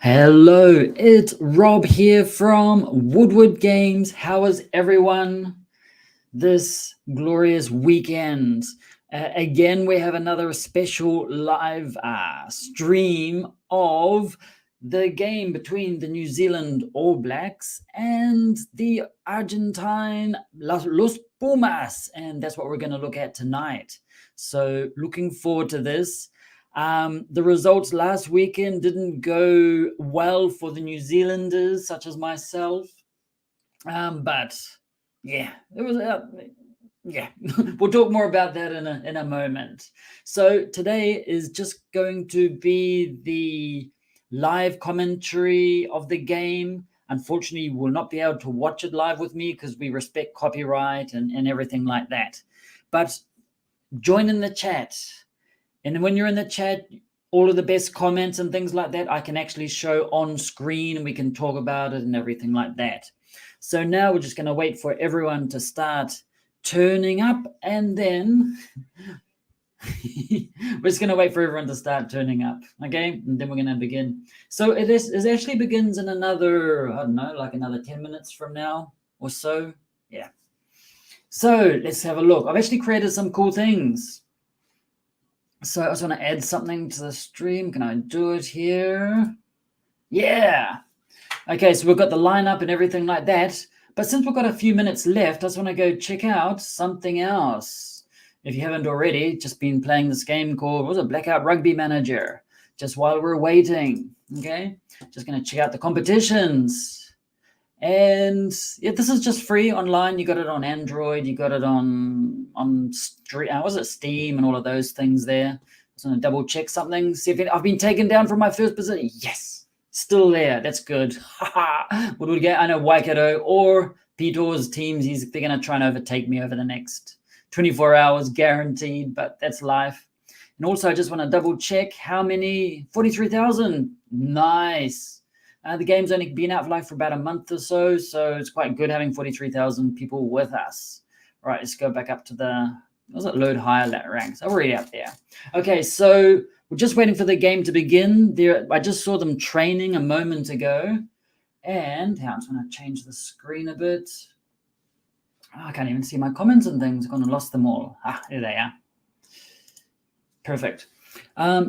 Hello, it's Rob here from Woodward Games. How is everyone this glorious weekend? Again, we have another special live stream of the game between the New Zealand All Blacks and the Argentine Los Pumas, and that's what we're going to look at tonight. So looking forward to this. The results last weekend didn't go well for the New Zealanders, such as myself. But yeah, it was. Yeah, we'll talk more about that in a moment. So today is just going to be the live commentary of the game. Unfortunately, you will not be able to watch it live with me because we respect copyright and everything like that. But join in the chat. And when you're in the chat, all of the best comments and things like that, I can actually show on screen and we can talk about it and everything like that. So now we're just going to wait for everyone to start turning up, and then we're just going to wait for everyone to start turning up, okay? And then we're going to begin. So it actually begins in another, I don't know, like another 10 minutes from now or so. Yeah. So let's have a look. I've actually created some cool things. So I just want to add something to the stream. Can I do it here? Yeah. Okay, so we've got the lineup and everything like that. But since we've got a few minutes left, I just want to go check out something else. If you haven't already, just been playing this game called, what was it, Blackout Rugby Manager, just while we're waiting, okay? Just going to check out the competitions. And yeah, this is just free online. You got it on Android. You got it on Steam and all of those things there. Just want to double check something. See if I've been taken down from my first position. Yes, still there. That's good. What do we get? I know Waikato or Peter's teams. They're going to try and overtake me over the next 24 hours, guaranteed. But that's life. And also, I just want to double check how many. 43,000. Nice. The game's only been out for about a month or so it's quite good having 43,000 people with us. All right, let's go back up to load higher ranks. I'm already up there. Okay, so we're just waiting for the game to begin. I just saw them training a moment ago. And I just want to change the screen a bit. I can't even see my comments and things. I've gone and lost them all. There they are. Perfect.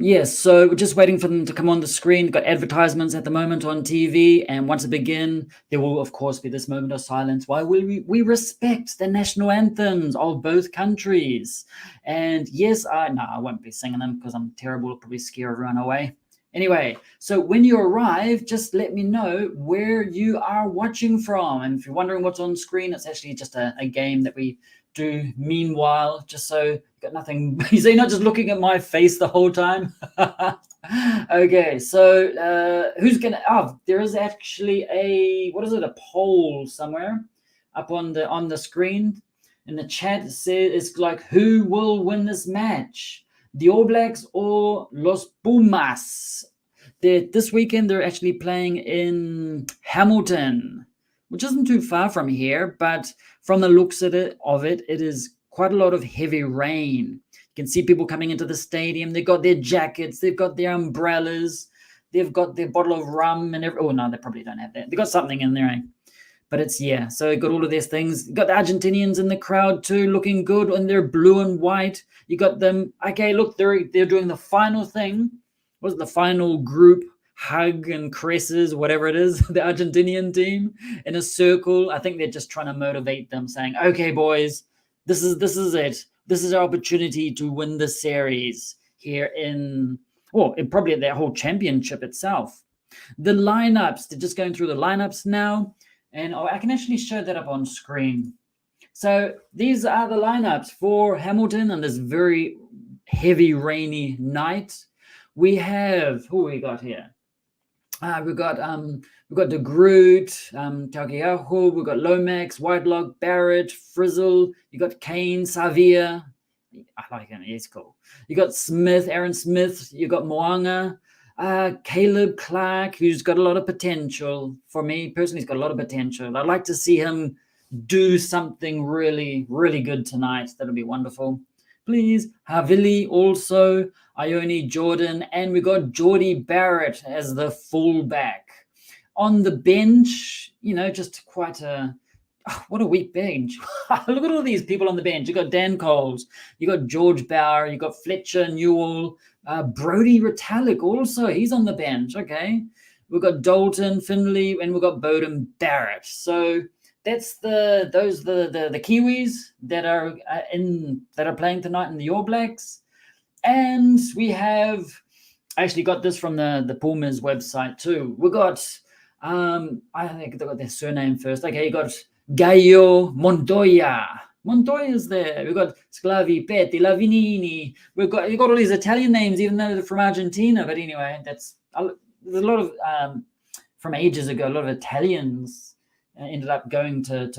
Yes, so we're just waiting for them to come on the screen. We've got advertisements at the moment on TV, and once it begins, there will, of course, be this moment of silence while we respect the national anthems of both countries. And yes, I won't be singing them because I'm terrible. I'll probably scare everyone away. Anyway, so when you arrive, just let me know where you are watching from. And if you're wondering what's on screen, it's actually just a game that we do meanwhile, just so you've got nothing. So you're not just looking at my face the whole time. Okay, so who's gonna there is actually a poll somewhere up on the screen in the chat. It says it's like, who will win this match, the All Blacks or Los Pumas? This weekend they're actually playing in Hamilton, which isn't too far from here, but from the looks of it is quite a lot of heavy rain. You can see people coming into the stadium. They've got their jackets, they've got their umbrellas, they've got their bottle of rum and oh no, they probably don't have that. They've got something in there, but it's, yeah, so you've got all of these things. You've got the Argentinians in the crowd too, looking good, and they're blue and white. You got them, okay, look, they're doing the final thing. What was it, the final group hug and caresses, whatever it is, the Argentinian team in a circle. I think they're just trying to motivate them, saying, okay, boys, this is it. This is our opportunity to win the series here in probably their whole championship itself. The lineups, they're just going through the lineups now, and I can actually show that up on screen. So these are the lineups for Hamilton on this very heavy, rainy night. We have, who we got here? We've got De Groot, Takiaho, we've got Lomax, Whitelock, Barrett, Frizzle, you got Kane, Savia. I like him, he's cool. You got Smith, Aaron Smith, you got Moanga, Caleb Clark, who's got a lot of potential. For me personally, he's got a lot of potential. I'd like to see him do something really, really good tonight. That'll be wonderful. please. Havili also, Ione Jordan, and we got Geordie Barrett as the fullback. On the bench, just quite what a weak bench. Look at all these people on the bench. You got Dan Coles, you got George Bauer, you got Fletcher Newell, Brody Retallick also, he's on the bench. Okay. We've got Dalton Finley, and we've got Bowden Barrett. So that's the Kiwis that are playing tonight in the All Blacks. And we have, I actually got this from the Pumas website too. We got I think they got their surname first. Okay, you got Gaio Montoya. Montoya's there. We've got Sclavi, Petti, Lavinini. You got all these Italian names, even though they're from Argentina. But anyway, there's a lot of from ages ago. A lot of Italians ended up going to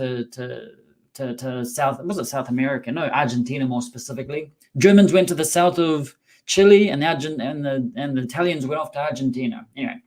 South. Was it South America? No, Argentina more specifically. Germans went to the south of Chile, and the Italians went off to Argentina. Anyway.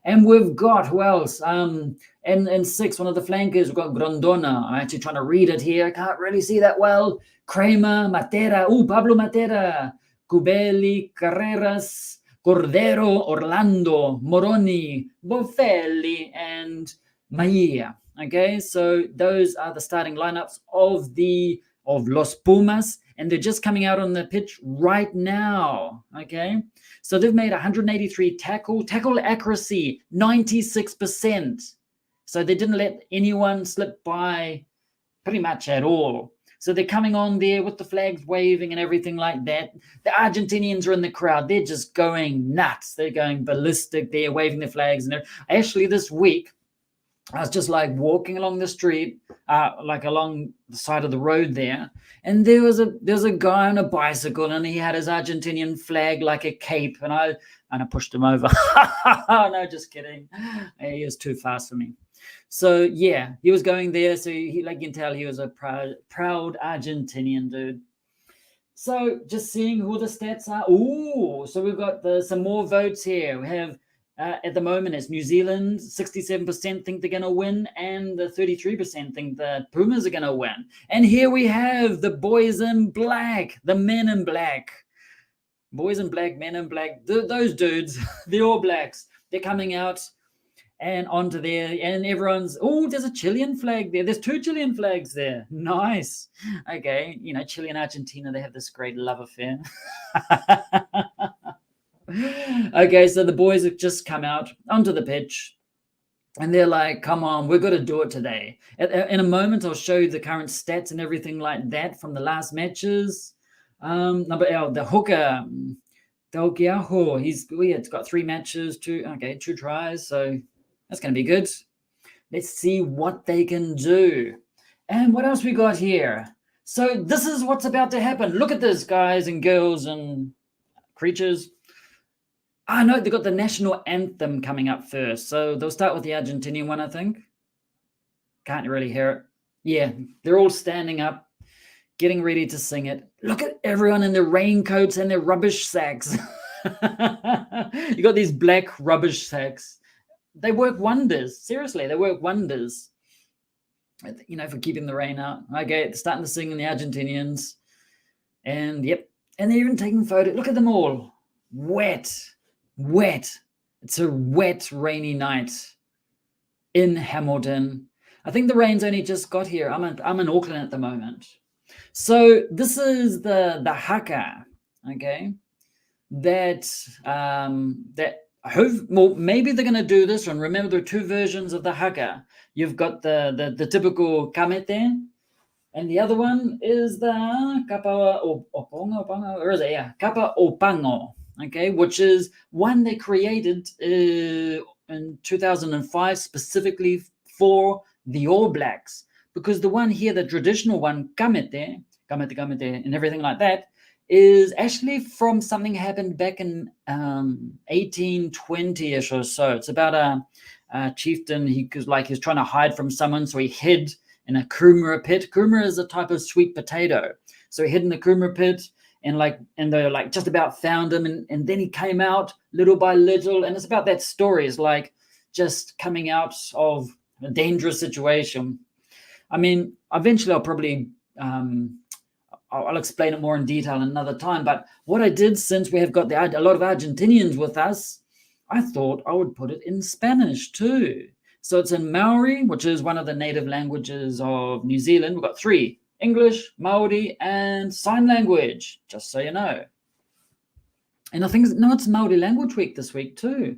And we've got, who else? And 6, one of the flankers, we've got Grondona. I'm actually trying to read it here. I can't really see that well. Kramer, Matera. Pablo Matera. Cubelli, Carreras, Cordero, Orlando, Moroni, Bofelli, and Maia. Okay, so those are the starting lineups of Los Pumas, and they're just coming out on the pitch right now. Okay, so they've made 183 tackle accuracy 96%. So they didn't let anyone slip by pretty much at all. So they're coming on there with the flags waving and everything like that. The Argentinians are in the crowd. They're just going nuts. They're going ballistic. They're waving their flags. And actually this week, I was just like walking along the street, like along the side of the road there, and there was a guy on a bicycle, and he had his Argentinian flag like a cape, and I pushed him over. No, just kidding. He was too fast for me. So yeah, he was going there. So he, like you can tell, he was a proud Argentinian dude. So just seeing who the stats are. So we've got some more votes here. We have. At the moment, it's New Zealand, 67% think they're going to win, and the 33% think the Pumas are going to win. And here we have the boys in black, the men in black. Boys in black, men in black, those dudes, the All Blacks, they're coming out and onto there, and everyone's, there's a Chilean flag there. There's 2 Chilean flags there. Nice. Okay, Chile and Argentina, they have this great love affair. Okay, so the boys have just come out onto the pitch, and they're like, come on, we're going to do it today. In a moment, I'll show you the current stats and everything like that from the last matches. The hooker, Delgiaho, he's got 3 matches, 2 tries, so that's going to be good. Let's see what they can do. And what else we got here? So this is what's about to happen. Look at this, guys and girls and creatures. No, they've got the national anthem coming up first. So they'll start with the Argentinian one, I think. Can't really hear it. Yeah, they're all standing up, getting ready to sing it. Look at everyone in their raincoats and their rubbish sacks. You got these black rubbish sacks. They work wonders. Seriously, they work wonders. For keeping the rain out. Okay, they're starting to sing in the Argentinians. And, yep. And they're even taking photos. Look at them all. Wet. It's a wet, rainy night in Hamilton. I think the rain's only just got here. I'm in Auckland at the moment. So this is the haka, okay? That maybe they're going to do this one. Remember, there are 2 versions of the haka. You've got the typical kamete, and the other one is the kapa opango, or is it? Yeah, kapa opango. Okay, which is one they created in 2005 specifically for the All Blacks, because the one here, the traditional one, kamete, and everything like that, is actually from something happened back in 1820-ish or so. It's about a chieftain. He was trying to hide from someone, so he hid in a kumara pit. Kumara is a type of sweet potato, so he hid in the kumara pit. And they just about found him, and then he came out little by little, and it's about that story. It's like just coming out of a dangerous situation. I mean, eventually I'll probably I'll explain it more in detail another time. But what I did, since we have got a lot of Argentinians with us, I thought I would put it in Spanish too. So it's in Maori, which is one of the native languages of New Zealand. We've got 3: English, Maori, and sign language, just so you know. And I think, no, it's Maori Language Week this week too.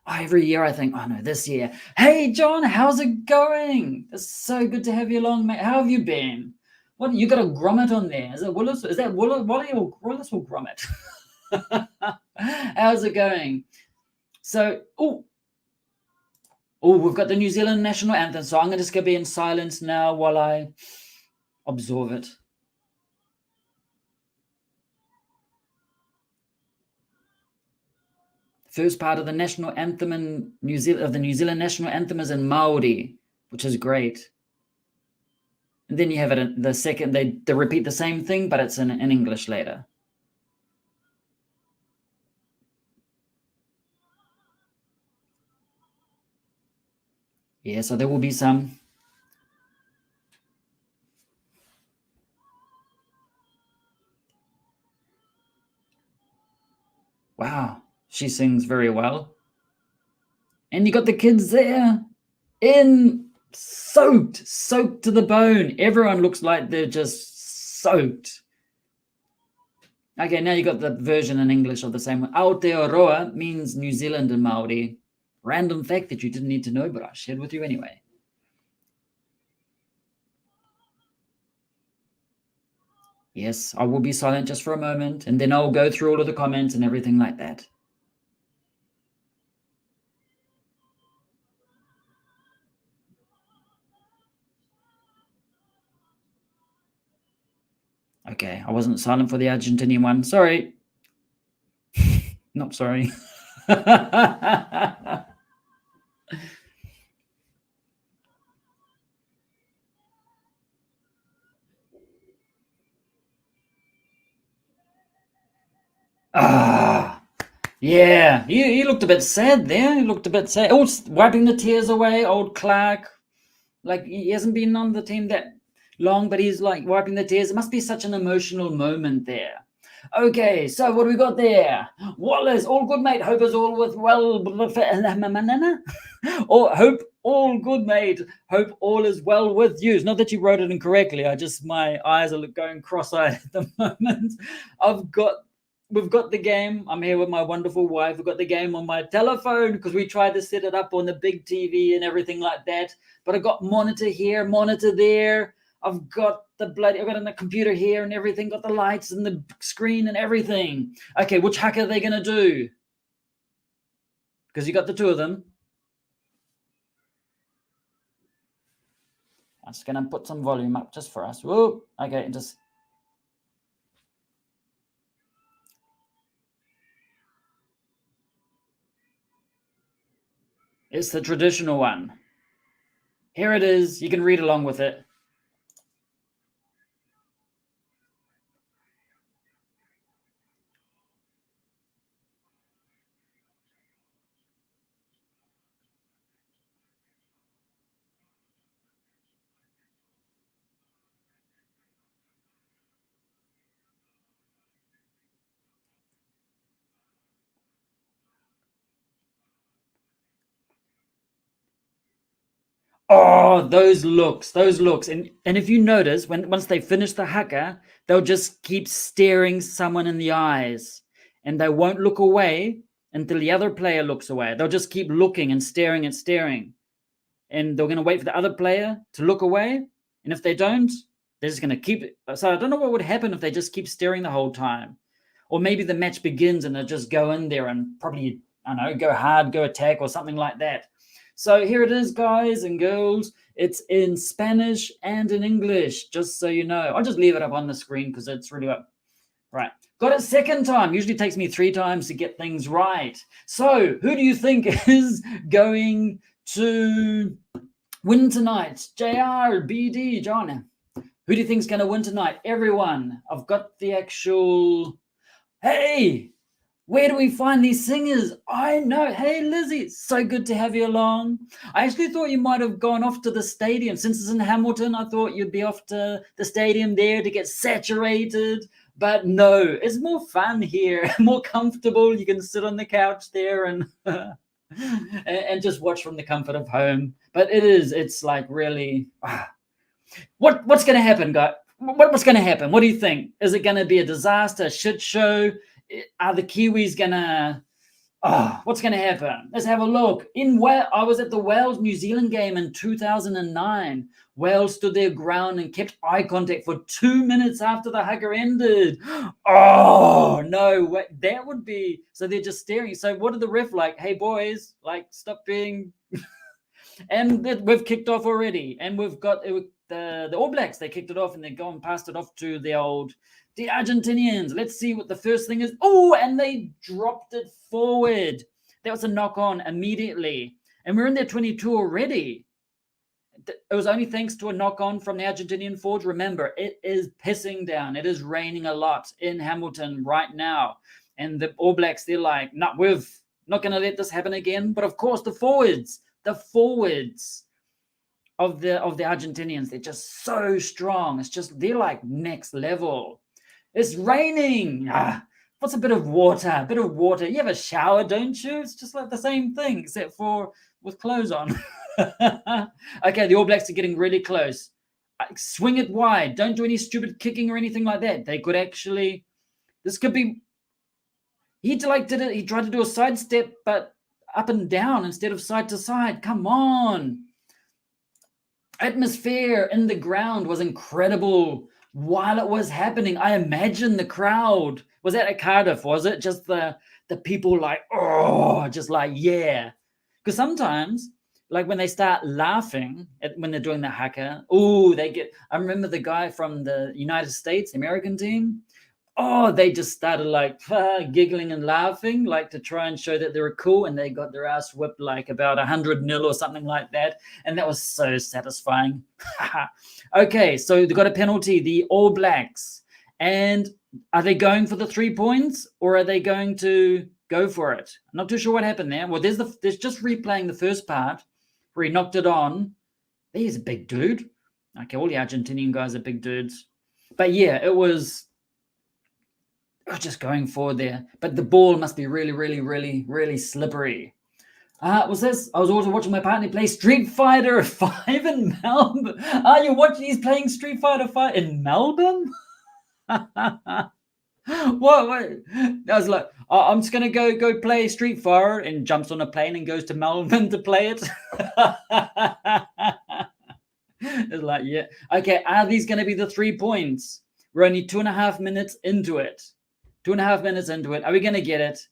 Every year I think, oh no, this year. Hey, John, how's it going? It's so good to have you along, mate. How have you been? What, you got a grommet on there? Is it Willis? Is that Wally or Willis or grommet? How's it going? So, we've got the New Zealand national anthem. So I'm just going to be in silence now while I absorb it. First part of the national anthem in New Zealand, of the New Zealand national anthem, is in Maori, which is great. And then you have it in the second, they repeat the same thing, but it's in English later. Yeah, so there will be some. Wow, she sings very well. And you got the kids there soaked to the bone. Everyone looks like they're just soaked. Okay, now you got the version in English of the same one. Aotearoa means New Zealand in Maori. Random fact that you didn't need to know, but I shared with you anyway. Yes, I will be silent just for a moment, and then I'll go through all of the comments and everything like that. Okay, I wasn't silent for the Argentinian one. Sorry. Not sorry. Yeah, he looked a bit sad there. He looked a bit sad. Oh, wiping the tears away, old Clark. Like, he hasn't been on the team that long, but he's like wiping the tears. It must be such an emotional moment there. Okay, so what do we got there? Wallace, all good, mate. Hope is all with well. Or hope all good, mate. Hope all is well with you. It's not that you wrote it incorrectly. My eyes are going cross-eyed at the moment. We've got the game. I'm here with my wonderful wife. We've got the game on my telephone because we tried to set it up on the big TV and everything like that. But I got monitor here, monitor there. I've got on the computer here and everything, got the lights and the screen and everything. Okay, which hack are they going to do? Because you got the two of them. I'm just going to put some volume up just for us. Whoa, okay, it's the traditional one. Here it is. You can read along with it. Oh, those looks. And if you notice, once they finish the haka, they'll just keep staring someone in the eyes, and they won't look away until the other player looks away. They'll just keep looking and staring and staring. And they're going to wait for the other player to look away. And if they don't, they're just going to keep it. So I don't know what would happen if they just keep staring the whole time. Or maybe the match begins and they'll just go in there and probably, I don't know, go hard, go attack or something like that. So here it is, guys and girls. It's in Spanish and in English, just so you know. I'll just leave it up on the screen because it's really up. Right. Got it second time. Usually takes me 3 times to get things right. So who do you think is going to win tonight? JR, BD, John. Who do you think is going to win tonight? Everyone. I've got the actual... Hey! Where do we find these singers? I know. Hey, Lizzie, so good to have you along. I actually thought you might have gone off to the stadium. Since it's in Hamilton, I thought you'd be off to the stadium there to get saturated. But no, it's more fun here, more comfortable. You can sit on the couch there and and just watch from the comfort of home. But it's like really, what's going to happen, guys? What's going to happen? What do you think? Is it going to be a disaster, a shit show? Are the Kiwis going to, what's going to happen? Let's have a look. I was at the Wales-New Zealand game in 2009. Wales stood their ground and kept eye contact for 2 minutes after the hugger ended. Oh, no, that would be, so they're just staring. So what did the ref like? Hey, boys, like, stop being, and we've kicked off already. And we've got the All Blacks, they kicked it off and they're going past it off to the Argentinians. Let's see what the first thing is. Oh, and they dropped it forward. That was a knock on immediately. And we're in their 22 already. It was only thanks to a knock on from the Argentinian forwards. Remember, it is pissing down. It is raining a lot in Hamilton right now. And the All Blacks, they're like, no, we're not going to let this happen again. But of course, the forwards of the Argentinians, they're just so strong. It's just, they're like next level. It's raining. What's a bit of water? You have a shower, don't you? It's just like the same thing, except for with clothes on. Okay, the All Blacks are getting really close. Swing it wide. Don't do any stupid kicking or anything like that. They could actually, this could be, he tried to do a sidestep, but up and down instead of side to side. Come on. Atmosphere in the ground was incredible while it was happening. I imagine the crowd, was that at Cardiff, was it? Just the people like, oh, just like, yeah. Because sometimes, like when they start laughing when they're doing the haka, I remember the guy from the United States, American team, they just started like giggling and laughing, like to try and show that they were cool, and they got their ass whipped like about 100-0 or something like that. And that was so satisfying. Okay, so they got a penalty, the All Blacks. And are they going for the 3 points, or are they going to go for it? I'm not too sure what happened there. Well, there's just replaying the first part where he knocked it on. He's a big dude. Okay, all the Argentinian guys are big dudes. But yeah, it was just going forward there. But the ball must be really, really, really, really slippery. I was also watching my partner play Street Fighter 5 in Melbourne. He's playing Street Fighter 5 in Melbourne? What? I was like, I'm just gonna go play Street Fighter, and jumps on a plane and goes to Melbourne to play it. It's like, yeah. Okay, are these gonna be the 3 points? We're only 2.5 minutes into it. 2.5 minutes into it. Are we gonna get it?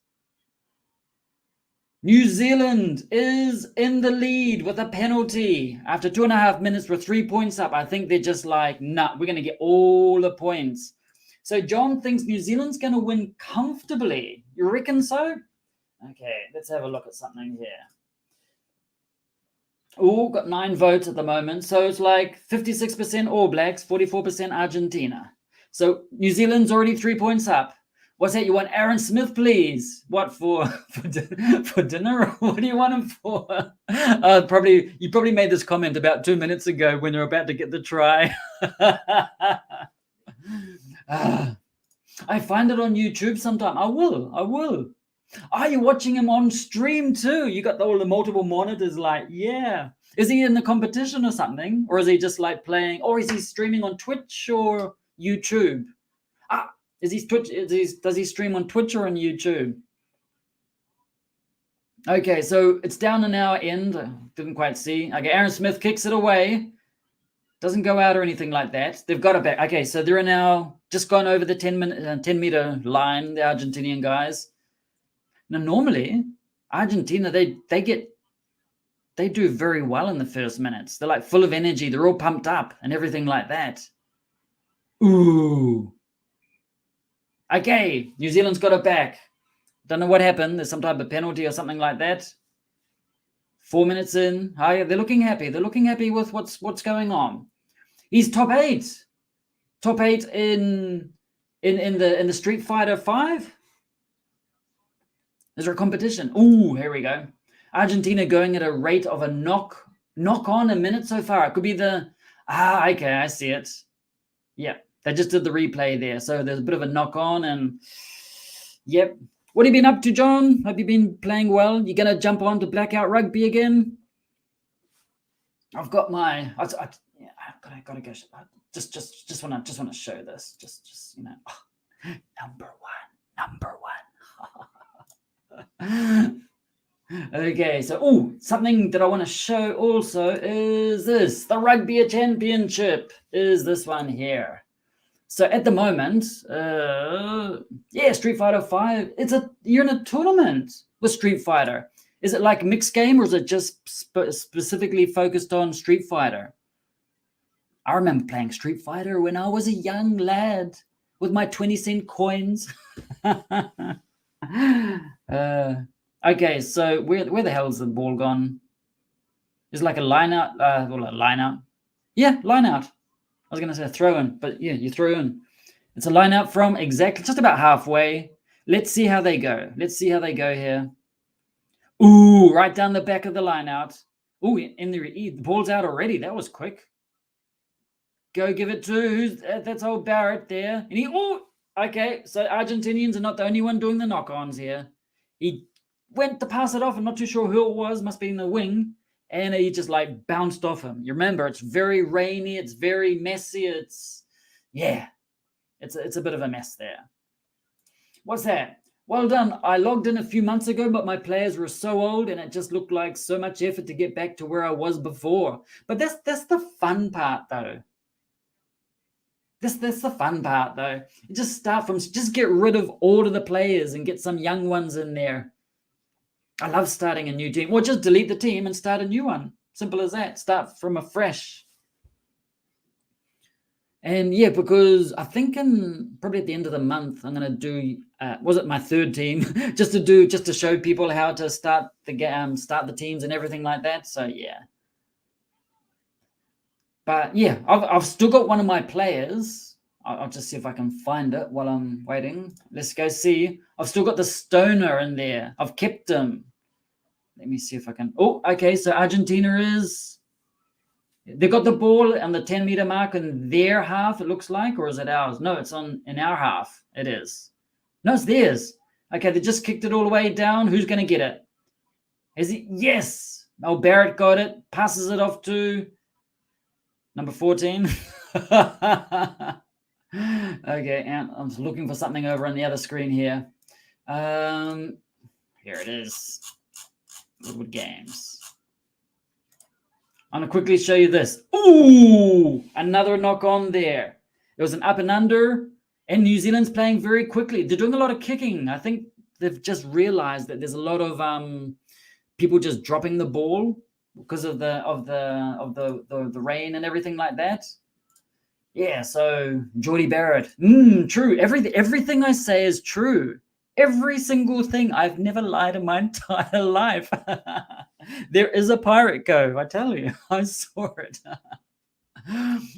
New Zealand is in the lead with a penalty. After 2.5 minutes, we're 3 points up. I think they're just like, nah, we're gonna get all the points. So John thinks New Zealand's going to win comfortably. You reckon so? Okay, let's have a look at something here. Got 9 votes at the moment. So it's like 56% All Blacks, 44% Argentina. So New Zealand's already 3 points up. What's that? You want Aaron Smith, please? What for dinner? What do you want him for? You probably made this comment about 2 minutes ago when they're about to get the try. I find it on YouTube sometime. I will. Are you watching him on stream too? You got all the multiple monitors, like, yeah. Is he in the competition or something? Or is he just like playing, or is he streaming on Twitch or YouTube? Does he stream on Twitch or on YouTube? Okay, so it's down an hour end. Didn't quite see. Okay, Aaron Smith kicks it away. Doesn't go out or anything like that. They've got it back. Okay, so they're now just gone over the 10-meter line, the Argentinian guys. Now, normally, Argentina, they do very well in the first minutes. They're like full of energy. They're all pumped up and everything like that. Ooh. Okay, New Zealand's got it back. Don't know what happened. There's some type of penalty or something like that. 4 minutes in. They're looking happy. They're looking happy with what's going on. He's top 8. Top 8 in the Street Fighter 5. Is there a competition? Ooh, here we go. Argentina going at a rate of a knock on a minute so far. It could be the... okay, I see it. Yeah, they just did the replay there. So there's a bit of a knock on and... Yep. What have you been up to, John? Have you been playing well? You going to jump on to Blackout Rugby again? I've got my... I've got to go. Just want to show this. Just number one. Okay, so something that I want to show also is this. The Rugby Championship is this one here. So at the moment, Street Fighter 5. You're in a tournament with Street Fighter. Is it like a mixed game, or is it just specifically focused on Street Fighter? I remember playing Street Fighter when I was a young lad with my 20-cent coins. Okay, so where the hell is the ball gone? Is it like a line out? A line out. Yeah, line out. I was going to say throw in, but yeah, you throw in. It's a line out from exactly just about halfway. Let's see how they go. Let's see how they go here. Ooh, right down the back of the line out. Ooh, the ball's out already. That was quick. Go give it to that's old Barrett there. And okay, so Argentinians are not the only one doing the knock-ons here. He went to pass it off. I'm not too sure who it was. Must be in the wing. And he just like bounced off him. You remember, it's very rainy. It's very messy. It's a bit of a mess there. What's that? Well done. I logged in a few months ago, but my players were so old and it just looked like so much effort to get back to where I was before. But that's the fun part, though. That's the fun part, though. You just get rid of all of the players and get some young ones in there. I love starting a new team. Or just delete the team and start a new one. Simple as that. Start from afresh. And yeah, because I think probably at the end of the month, I'm going to do, was it my third team? just to show people how to start the teams and everything like that. So yeah. But yeah, I've still got one of my players. I'll just see if I can find it while I'm waiting. Let's go see. I've still got the Stoner in there. I've kept him. Let me see if I can. Oh, okay. So Argentina they got the ball on the 10-meter mark in their half, it looks like, or is it ours? No, it's in our half. It is. No, it's theirs. Okay, they just kicked it all the way down. Who's going to get it? Is he? Yes. Oh, Barrett got it. Passes it off to number 14. Okay, and I'm looking for something over on the other screen here. Here it is. Woodward Games. I'm going to quickly show you this. Ooh, another knock on there. It was an up and under, and New Zealand's playing very quickly. They're doing a lot of kicking. I think they've just realized that there's a lot of people just dropping the ball because of the rain and everything like that. Yeah, so Geordie Barrett. True. Everything I say is true. Every single thing. I've never lied in my entire life. There is a Pirate Cove, I tell you. I saw it.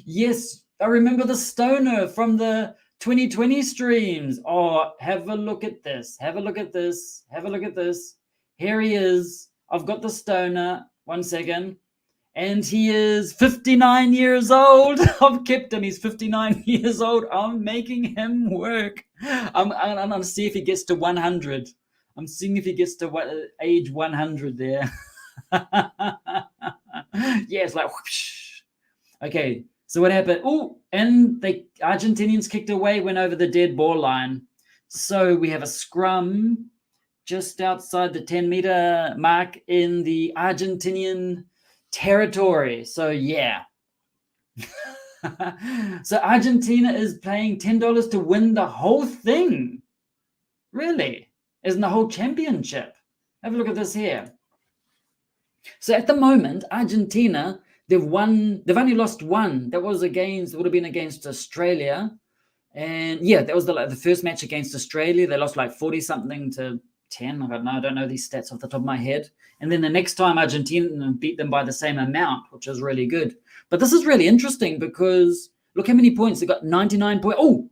Yes, I remember the Stoner from the 2020 streams. Oh, have a look at this. Have a look at this. Have a look at this. Here he is. I've got the Stoner. 1 second. And he is 59 years old. I've kept him. He's 59 years old. I'm making him work. I'm going to see if he gets to 100. I'm seeing if he gets to age 100 there. Yeah, it's like whoosh. Okay, so what happened? Oh, and the Argentinians kicked away, went over the dead ball line. So we have a scrum just outside the 10-meter mark in the Argentinian territory. So yeah. So Argentina is paying $10 to win the whole thing. Really? Isn't the whole championship? Have a look at this here. So at the moment, Argentina, they've only lost one. That would have been against Australia. And yeah, that was the first match against Australia. They lost like 40-something to 10. I don't know these stats off the top of my head. And then the next time Argentina beat them by the same amount, which was really good. But this is really interesting because look how many points. They got 99 points. Oh,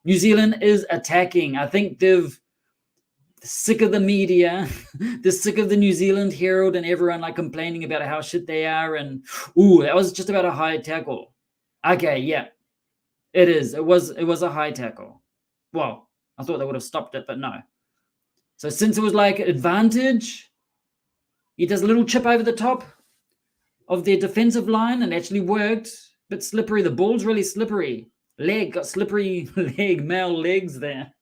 New Zealand is attacking. I think sick of the media, they're sick of the New Zealand Herald and everyone like complaining about how shit they are. And that was just about a high tackle. Okay, yeah, it is. It was a high tackle. Well, I thought they would have stopped it, but no. So since it was like advantage, he does a little chip over the top of their defensive line and actually worked. A bit slippery. The ball's really slippery. Got slippery male legs there.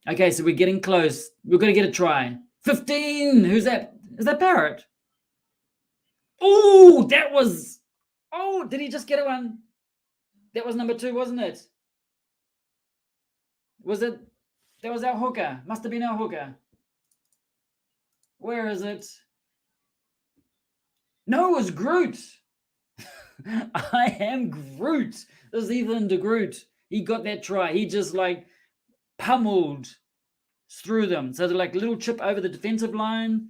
Okay, so we're getting close. We're going to get a try. 15. Who's that? Is that Barrett? Oh, that was... Oh, did he just get one? That was number 2, wasn't it? Was it? That was our hooker. Must have been our hooker. Where is it? No, it was Groot. I am Groot. This is Ethan de Groot. He got that try. He just like pummeled through them. So they're like a little chip over the defensive line.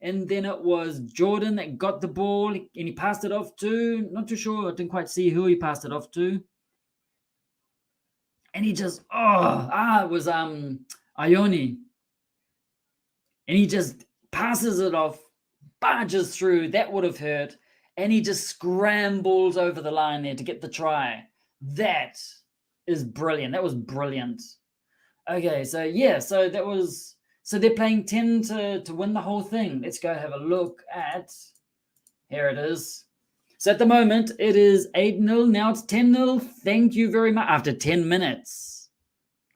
And then it was Jordan that got the ball and he passed it off to, not too sure. I didn't quite see who he passed it off to. And he just, it was Ione. And he just passes it off, barges through. That would have hurt. And he just scrambles over the line there to get the try. That is brilliant. That was brilliant. Okay, so yeah, so that was... So they're playing 10 to win the whole thing. Let's go have a look at... Here it is. So at the moment, it is 8-0. Now it's 10-0. Thank you very much. After 10 minutes.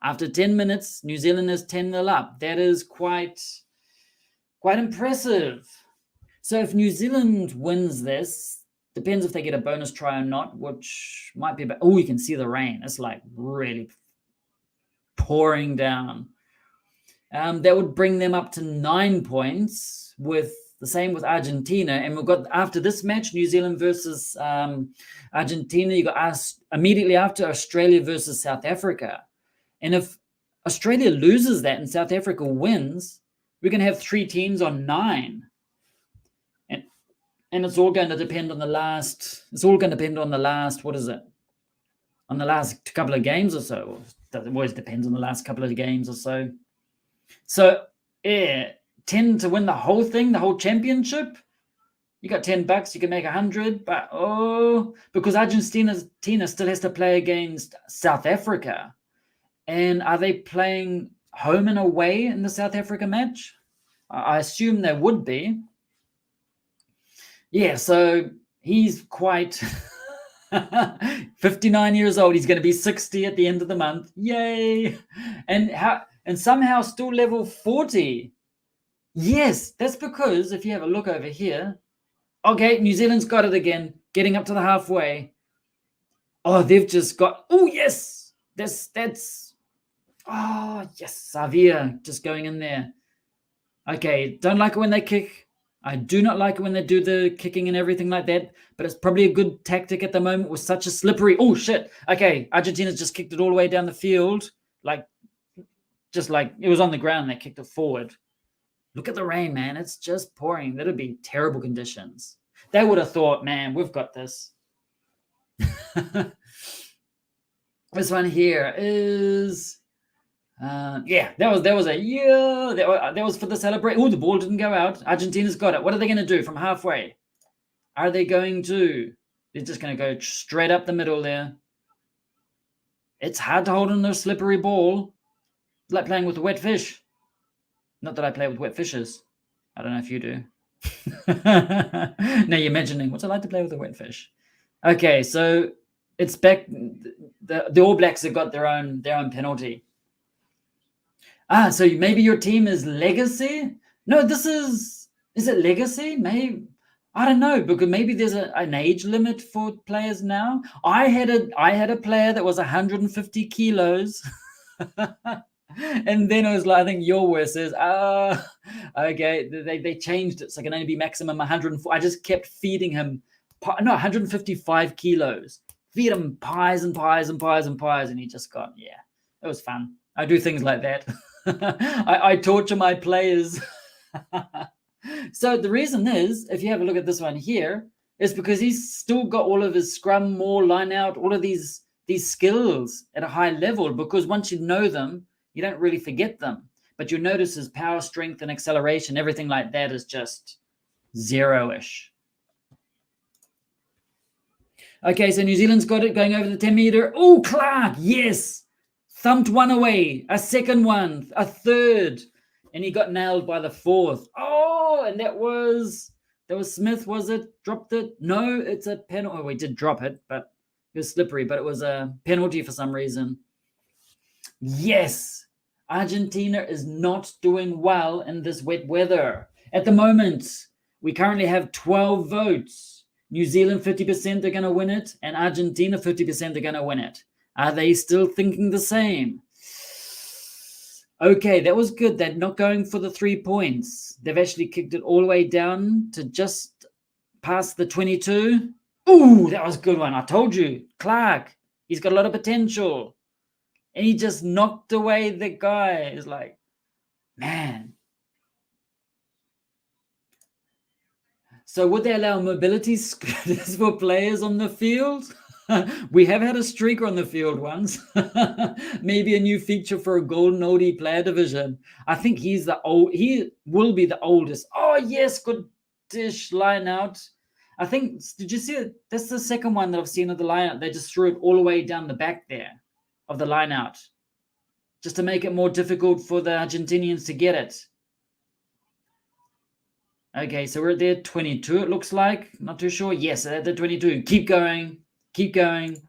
After 10 minutes, New Zealand is 10-0 up. That is quite impressive. So if New Zealand wins this, depends if they get a bonus try or not, which might be about... Oh, you can see the rain. It's like really pouring down. That would bring them up to 9 points, with the same with Argentina. And we've got, after this match, New Zealand versus Argentina, you got us immediately after Australia versus South Africa. And if Australia loses that and South Africa wins, we're going to have 3 teams on 9. And it's all going to depend on the last, what is it? On the last couple of games or so. It always depends on the last couple of games or so. So, yeah, 10 to win the whole thing, the whole championship. You got $10, you can make 100, but because Argentina still has to play against South Africa. And are they playing home and away in the South Africa match? I assume they would be. Yeah, so he's quite 59 years old. He's going to be 60 at the end of the month. Yay! And somehow still level 40. Yes, that's because if you have a look over here, okay, New Zealand's got it again, getting up to the halfway. Oh, they've just got, yes, yes, Xavier just going in there. Okay, don't like it when they kick. I do not like it when they do the kicking and everything like that, but it's probably a good tactic at the moment with such a slippery, shit. Okay, Argentina's just kicked it all the way down the field, just like it was on the ground, they kicked it forward. Look at the rain, man. It's just pouring. That'd be terrible conditions. They would have thought, man, we've got this. This one here is, that was for the celebration. Oh, the ball didn't go out. Argentina's got it. What are they going to do from halfway? Are they going to? They're just going to go straight up the middle there. It's hard to hold on the slippery ball. It's like playing with a wet fish. Not that I play with wet fishes. I don't know if you do. Now you're imagining, what's it like to play with a wet fish? Okay, so it's back. The All Blacks have got their own penalty. So maybe your team is Legacy? No, is it Legacy? Maybe, I don't know, because maybe there's an age limit for players now. I had a player that was 150 kilos. And then it was like, I think your worst is, okay, they changed it, so it can only be maximum 104. I just kept feeding him, 155 kilos. Feed him pies and pies and pies and pies, and he just got, it was fun. I do things like that. I torture my players. So the reason is, if you have a look at this one here, is because he's still got all of his scrum, more line out, all of these skills at a high level, because once you know them, you don't really forget them. but you'll notice his power, strength, and acceleration, everything like that is just zero-ish. Okay, so New Zealand's got it going over the 10 meter. Oh, Clark, yes. Thumped one away, a second one, a third, and he got nailed by the fourth. Oh, and that was Smith, was it? Dropped it? No, it's a penalty. Oh, we did drop it, but it was slippery, but it was a penalty for some reason. Yes, Argentina is not doing well in this wet weather. At the moment, we currently have 12 votes. New Zealand 50% are going to win it, and Argentina 50% are going to win it. Are they still thinking the same? Okay, that was good. They're not going for the 3 points. They've actually kicked it all the way down to just past the 22. Ooh, that was a good one. I told you. Clark, he's got a lot of potential. And he just knocked away the guy. It's like, man. So would they allow mobility scooters for players on the field? We have had a streaker on the field once. Maybe a new feature for a golden oldie player division. I think he will be the oldest. Oh yes, good dish line out. I think, did you see it? That's the second one that I've seen of the line out. They just threw it all the way down the back there of the line out, just to make it more difficult for the Argentinians to get it. Okay, so we're at there 22, it looks like. Not too sure. Yes, at the 22. Keep going. Keep going.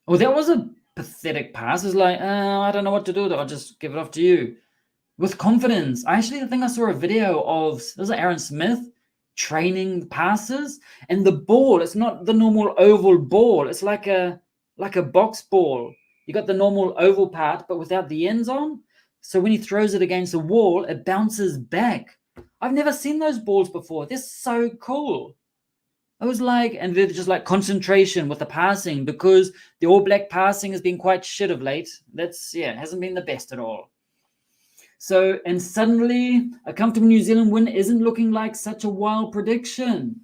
Oh, that was a pathetic pass. It's like, I don't know what to do. I'll just give it off to you. With confidence. I think I saw a video of, was it Aaron Smith, training passes? And the ball, it's not the normal oval ball. It's like a box ball. You got the normal oval part, but without the ends on. So when he throws it against the wall, it bounces back. I've never seen those balls before. They're so cool. I was like, and they're just like concentration with the passing, because the All Black passing has been quite shit of late. It hasn't been the best at all. So, and suddenly a comfortable New Zealand win isn't looking like such a wild prediction.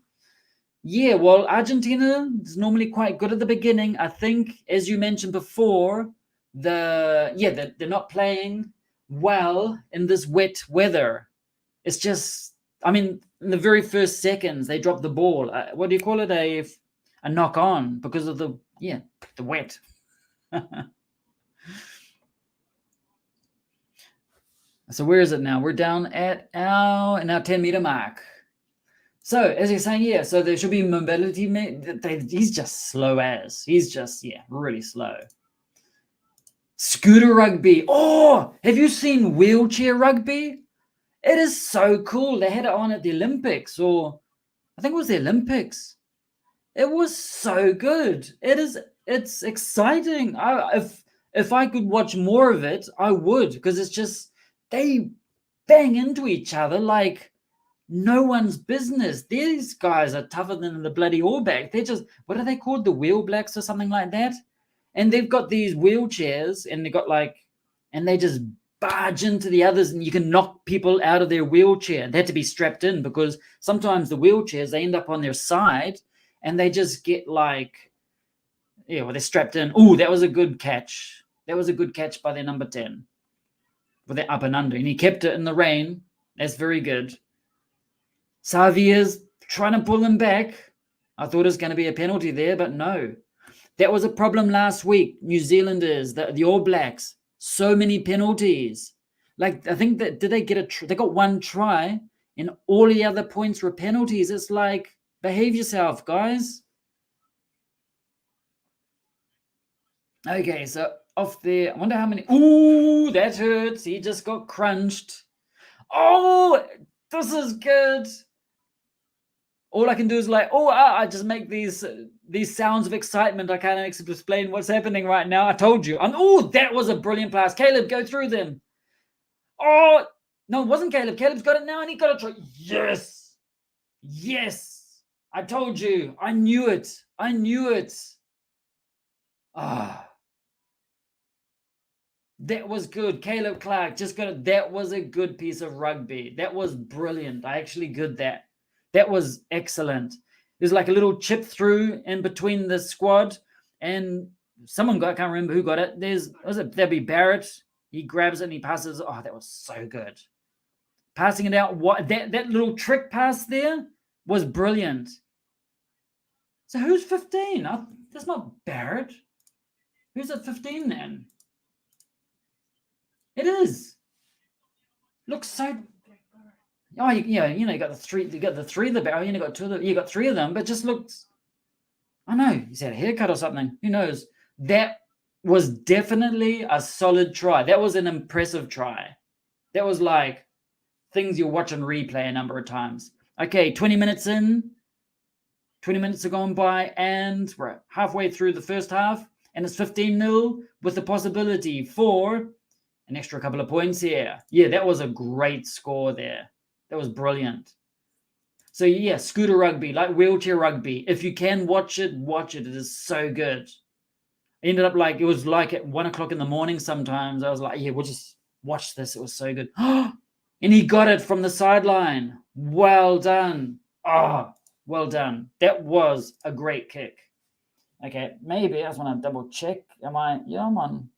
Yeah, well, Argentina is normally quite good at the beginning. I think, as you mentioned before, they're not playing well in this wet weather. It's just, in the very first seconds they dropped the ball. What do you call it? A knock on, because of the wet. So where is it now? We're down at our 10-meter mark. So as you're saying, so there should be mobility. He's just slow as. He's just, really slow. Scooter rugby. Oh, have you seen wheelchair rugby? It is so cool. They had it on at the Olympics, or I think it was the Olympics. It was so good. It's exciting. If I could watch more of it, I would, because it's just, they bang into each other like no one's business. These guys are tougher than the bloody All Blacks. They're just, what are they called? The Wheel Blacks or something like that? And they've got these wheelchairs, and they've got and they just barge into the others, and you can knock people out of their wheelchair. They had to be strapped in, because sometimes the wheelchairs, they end up on their side, and they just get they're strapped in. Oh, that was a good catch. That was a good catch by their number 10. With their up and under. And he kept it in the rain. That's very good. Savier's trying to pull him back. I thought it was going to be a penalty there, but no. That was a problem last week. New Zealanders, the All Blacks, so many penalties. I think that, did they get they got one try, and all the other points were penalties. It's like, behave yourself, guys. Okay, so off there. I wonder how many. Ooh, that hurts. He just got crunched. Oh, this is good. All I can do is I just make these sounds of excitement. I can't explain what's happening right now. I told you. That was a brilliant pass. Caleb, go through them. Oh, no, it wasn't Caleb. Caleb's got it now, and he got a try. Yes. Yes. I told you. I knew it. That was good. Caleb Clark just got it. That was a good piece of rugby. That was brilliant. I actually good that. That was excellent. There's like a little chip through in between the squad, and someone got, I can't remember who got it. That'd be Barrett. He grabs it and he passes. Oh, that was so good. Passing it out. What that little trick pass there was brilliant. So who's 15? That's not Barrett. Who's at 15 then? It is. Looks so. Oh, yeah, you got the three. You got the three of the Barrett. You got two of them. You got three of them, but just looks. I know he's had a haircut or something. Who knows? That was definitely a solid try. That was an impressive try. That was like things you watch on replay a number of times. Okay, 20 minutes in. 20 minutes have gone by, and we're halfway through the first half, and it's 15-0 with the possibility for an extra couple of points here. Yeah, that was a great score there. That was brilliant. So yeah, scooter rugby, like wheelchair rugby. If you can watch it, watch it. It is so good. Ended up it was like at 1 o'clock in the morning sometimes. I was like, yeah, we'll just watch this. It was so good. And he got it from the sideline. Well done. Oh, well done. That was a great kick. Okay, maybe I just want to double check. Am I? Yeah, I'm on.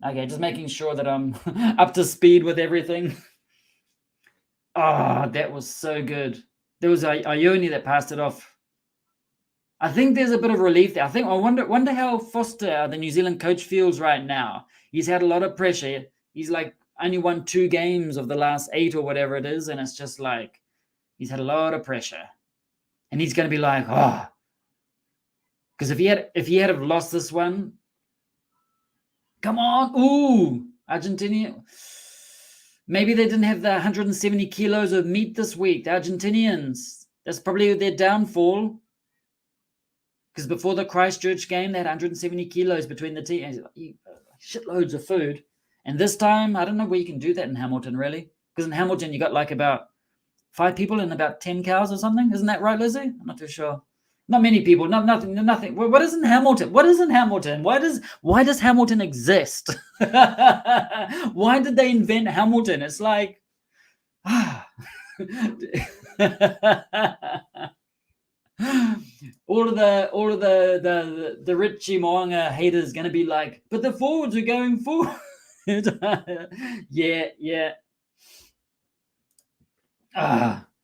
Okay, just making sure that I'm up to speed with everything. Oh, that was so good. There was Ione that passed it off. I think there's a bit of relief there. I wonder how Foster, the New Zealand coach, feels right now. He's had a lot of pressure. He's like only won 2 games of the last 8 or whatever it is, and it's just like he's had a lot of pressure, and he's going to be like, oh, because if he had have lost this one, come on, ooh, Argentina. Maybe they didn't have the 170 kilos of meat this week. The Argentinians, that's probably their downfall. Because before the Christchurch game, they had 170 kilos between the teams. Shitloads of food. And this time, I don't know where you can do that in Hamilton, really. Because in Hamilton, you got like about 5 people and about 10 cows or something. Isn't that right, Lizzie? I'm not too sure. Not many people. Nothing. What is in Hamilton? What is in Hamilton? Why does Hamilton exist? Why did they invent Hamilton? It's like, all of the Richie Moanga haters going to be like, but the forwards are going forward. Yeah.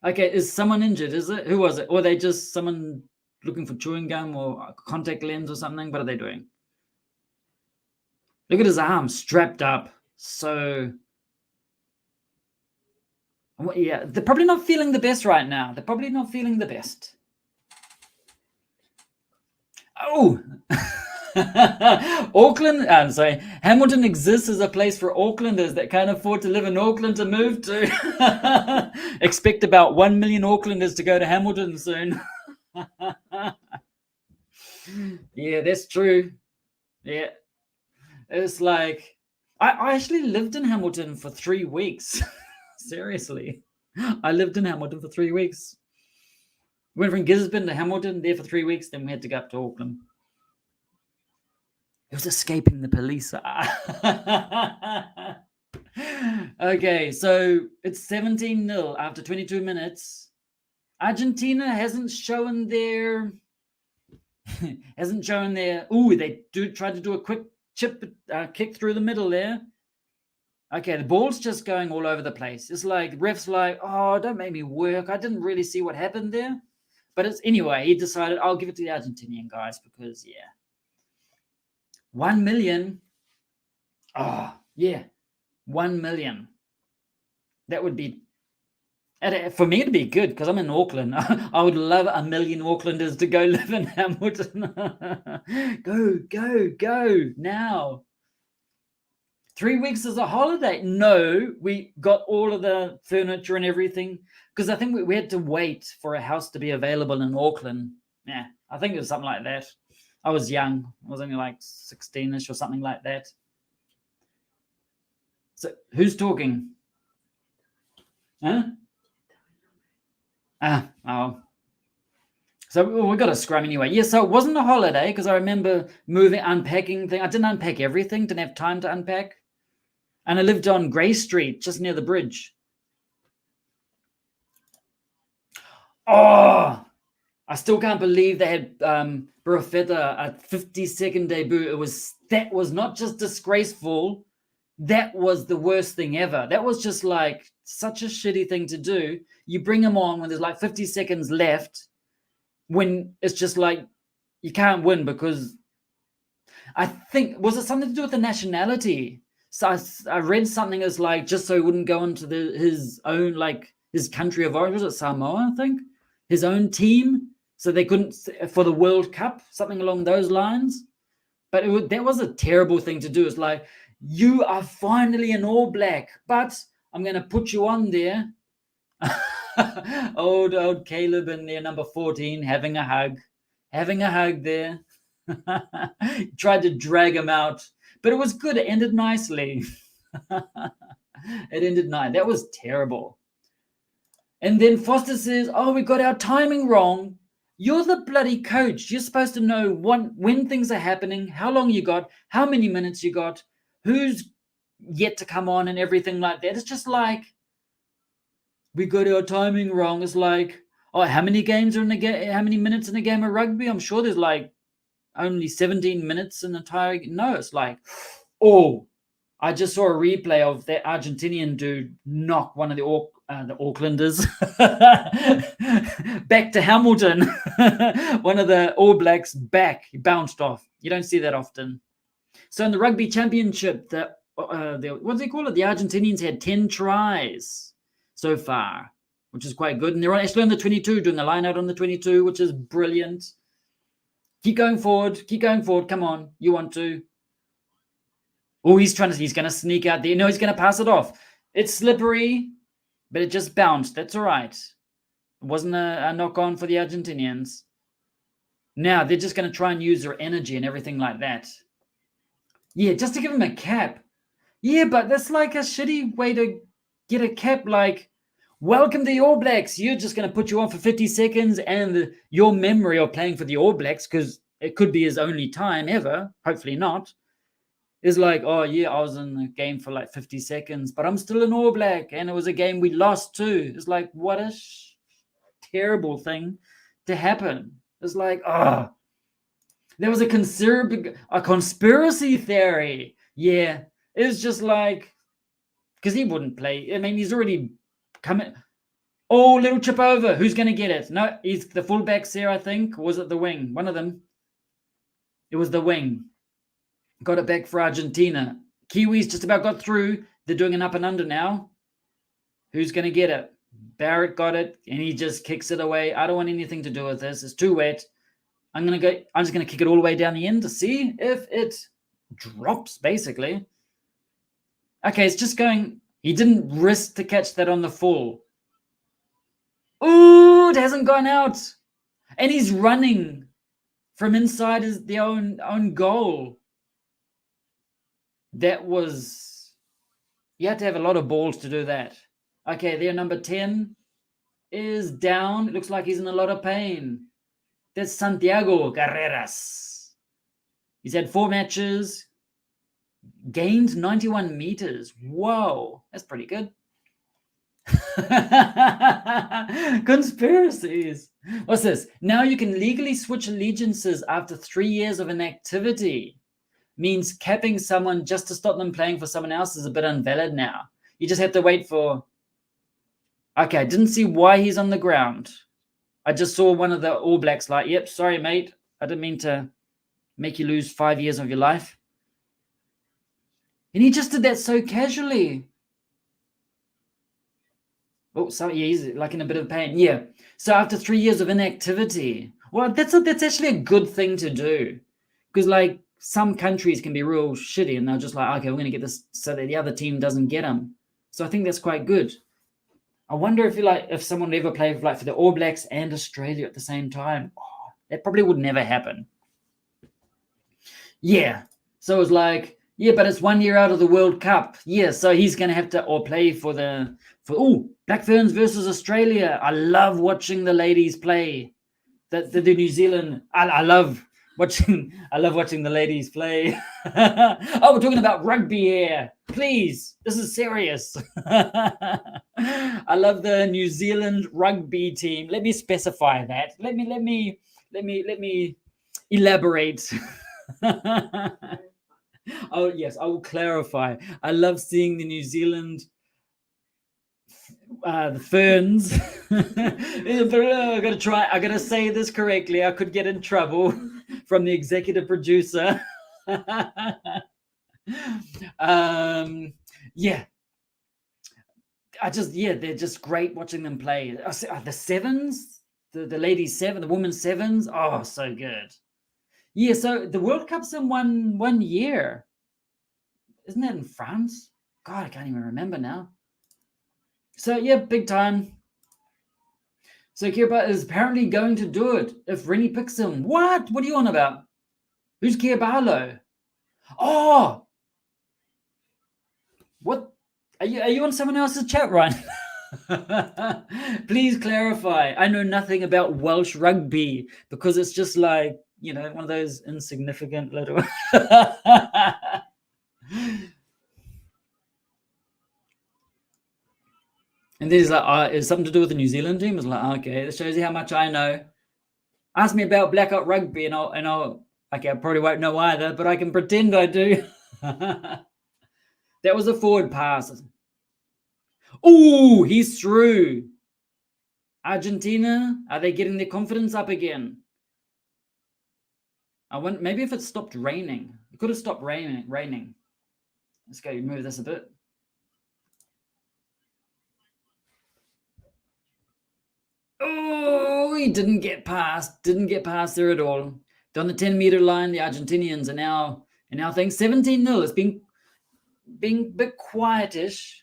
Okay, is someone injured? Is it? Who was it? Or are they just someone looking for chewing gum or contact lens or something? What are they doing? Look at his arm strapped up. So, yeah, they're probably not feeling the best right now. They're probably not feeling the best. Oh, Auckland. I'm sorry. Hamilton exists as a place for Aucklanders that can't afford to live in Auckland to move to. Expect about 1 million Aucklanders to go to Hamilton soon. Yeah, that's true. Yeah, it's like I actually lived in Hamilton for 3 weeks. Seriously, I lived in Hamilton for 3 weeks. Went from Gisborne to Hamilton, there for 3 weeks, then we had to go up to Auckland. It was escaping the police. Okay, so it's 17-0 after 22 minutes. Argentina hasn't shown their. Ooh, they try to do a quick kick through the middle there. Okay, the ball's just going all over the place. It's like ref's like, oh, don't make me work. I didn't really see what happened there. But it's anyway, he decided I'll give it to the Argentinian guys because, yeah. 1 million. Oh, yeah. 1 million. That would be, for me, it'd be good because I'm in Auckland. I would love 1 million Aucklanders to go live in Hamilton. Go now. 3 weeks is a holiday. No, we got all of the furniture and everything because I think we had to wait for a house to be available in Auckland. Yeah, I think it was something like that. I was young. I was only like 16-ish or something like that. So who's talking? Huh? Oh. So we got a scrum anyway. Yeah, so it wasn't a holiday because I remember unpacking things. I didn't unpack everything, didn't have time to unpack. And I lived on Grey Street, just near the bridge. Oh, I still can't believe they had Barafetta a 52nd debut. That was not just disgraceful. That was the worst thing ever. That was just like such a shitty thing to do. You bring him on when there's like 50 seconds left, when it's just like you can't win because I think, was it something to do with the nationality? So I read something as like just so he wouldn't go into his own, like his country of origin, was it Samoa, I think? His own team, so they couldn't for the World Cup, something along those lines. But that was a terrible thing to do. It's like, you are finally an All Black, but I'm going to put you on there. old Caleb in there, number 14, having a hug there. Tried to drag him out, but it was good. It ended nicely. It ended nice. That was terrible. And then Foster says, oh, we got our timing wrong. You're the bloody coach. You're supposed to know when things are happening, how long you got, how many minutes you got, who's yet to come on and everything like that. It's just like, we got our timing wrong. It's like, oh, how many games are in the game? How many minutes in a game of rugby? I'm sure there's like only 17 minutes in the entire. No, it's like, oh, I just saw a replay of that Argentinian dude knock one of the Aucklanders back to Hamilton. One of the All Blacks back. He bounced off. You don't see that often. So in the Rugby Championship, what do they call it? The Argentinians had 10 tries so far, which is quite good. And they're actually on the 22, doing a line out on the 22, which is brilliant. Keep going forward. Come on. You want to. Oh, he's going to sneak out there. No, he's going to pass it off. It's slippery, but it just bounced. That's all right. It wasn't a knock on for the Argentinians. Now they're just going to try and use their energy and everything like that. Yeah, just to give him a cap. Yeah, but that's like a shitty way to get a cap. Like, welcome to the All Blacks. You're just going to put you on for 50 seconds, and your memory of playing for the All Blacks, because it could be his only time ever, hopefully not, is like, oh, yeah, I was in the game for like 50 seconds, but I'm still an All Black, and it was a game we lost too. It's like, what a terrible thing to happen. It's like, oh, there was a conspiracy theory. Yeah, it's just like, because he wouldn't play. I mean, he's already coming. Oh, little chip over. Who's going to get it? No, he's the fullback's there, I think. Or was it the wing? One of them. It was the wing. Got it back for Argentina. Kiwis just about got through. They're doing an up and under now. Who's going to get it? Barrett got it, and he just kicks it away. I don't want anything to do with this. It's too wet. I'm just going to kick it all the way down the end to see if it drops, basically. Okay, it's just going. He didn't risk to catch that on the full. Ooh, it hasn't gone out. And he's running from inside the own goal. That was, you had to have a lot of balls to do that. Okay, there, number 10 is down. It looks like he's in a lot of pain. That's Santiago Carreras. He's had 4 matches, gained 91 meters. Whoa, that's pretty good. Conspiracies. What's this? Now you can legally switch allegiances after 3 years of inactivity. Means capping someone just to stop them playing for someone else is a bit invalid now. You just have to wait for. Okay, I didn't see why he's on the ground. I just saw one of the All Blacks like, yep, sorry, mate. I didn't mean to make you lose 5 years of your life. And he just did that so casually. Oh, so yeah, he's like in a bit of pain. Yeah. So after 3 years of inactivity, well, that's actually a good thing to do, because like some countries can be real shitty, and they're just like, okay, we're going to get this so that the other team doesn't get them. So I think that's quite good. I wonder if someone ever played for the All Blacks and Australia at the same time. Oh, that probably would never happen. Yeah. So it was like, yeah, but it's 1 year out of the World Cup. Yeah, so he's going to have to play for Black Ferns versus Australia. I love watching the ladies play. The New Zealand. I love watching the ladies play. Oh, we're talking about rugby here. Please, this is serious. I love the New Zealand rugby team. Let me specify that. Let me elaborate. Oh yes, I will clarify. I love seeing the New Zealand the ferns. I gotta try. I gotta say this correctly. I could get in trouble from the executive producer. Yeah, they're just great watching them play. The sevens, the ladies seven, the women's sevens. Oh, so good. Yeah, so the World Cup's in one year, isn't that in France? God, I can't even remember now. So yeah, big time. So Kirpa is apparently going to do it if Rennie picks him. What? What are you on about? Who's Kirbalo? Oh, what? Are you on someone else's chat, Ryan? Please clarify. I know nothing about Welsh rugby because it's just like, one of those insignificant little. And then he's like, it's something to do with the New Zealand team. It's like, okay, that shows you how much I know. Ask me about blackout rugby, and I'll okay, I probably won't know either, but I can pretend I do. That was a forward pass. Oh, he's through. Argentina, are they getting their confidence up again? I wonder, maybe if it stopped raining. It could have stopped raining. Let's go move this a bit. Oh, he didn't get past there at all. They're on the 10-meter line. The Argentinians are now thinking 17-0. It's been a bit quietish.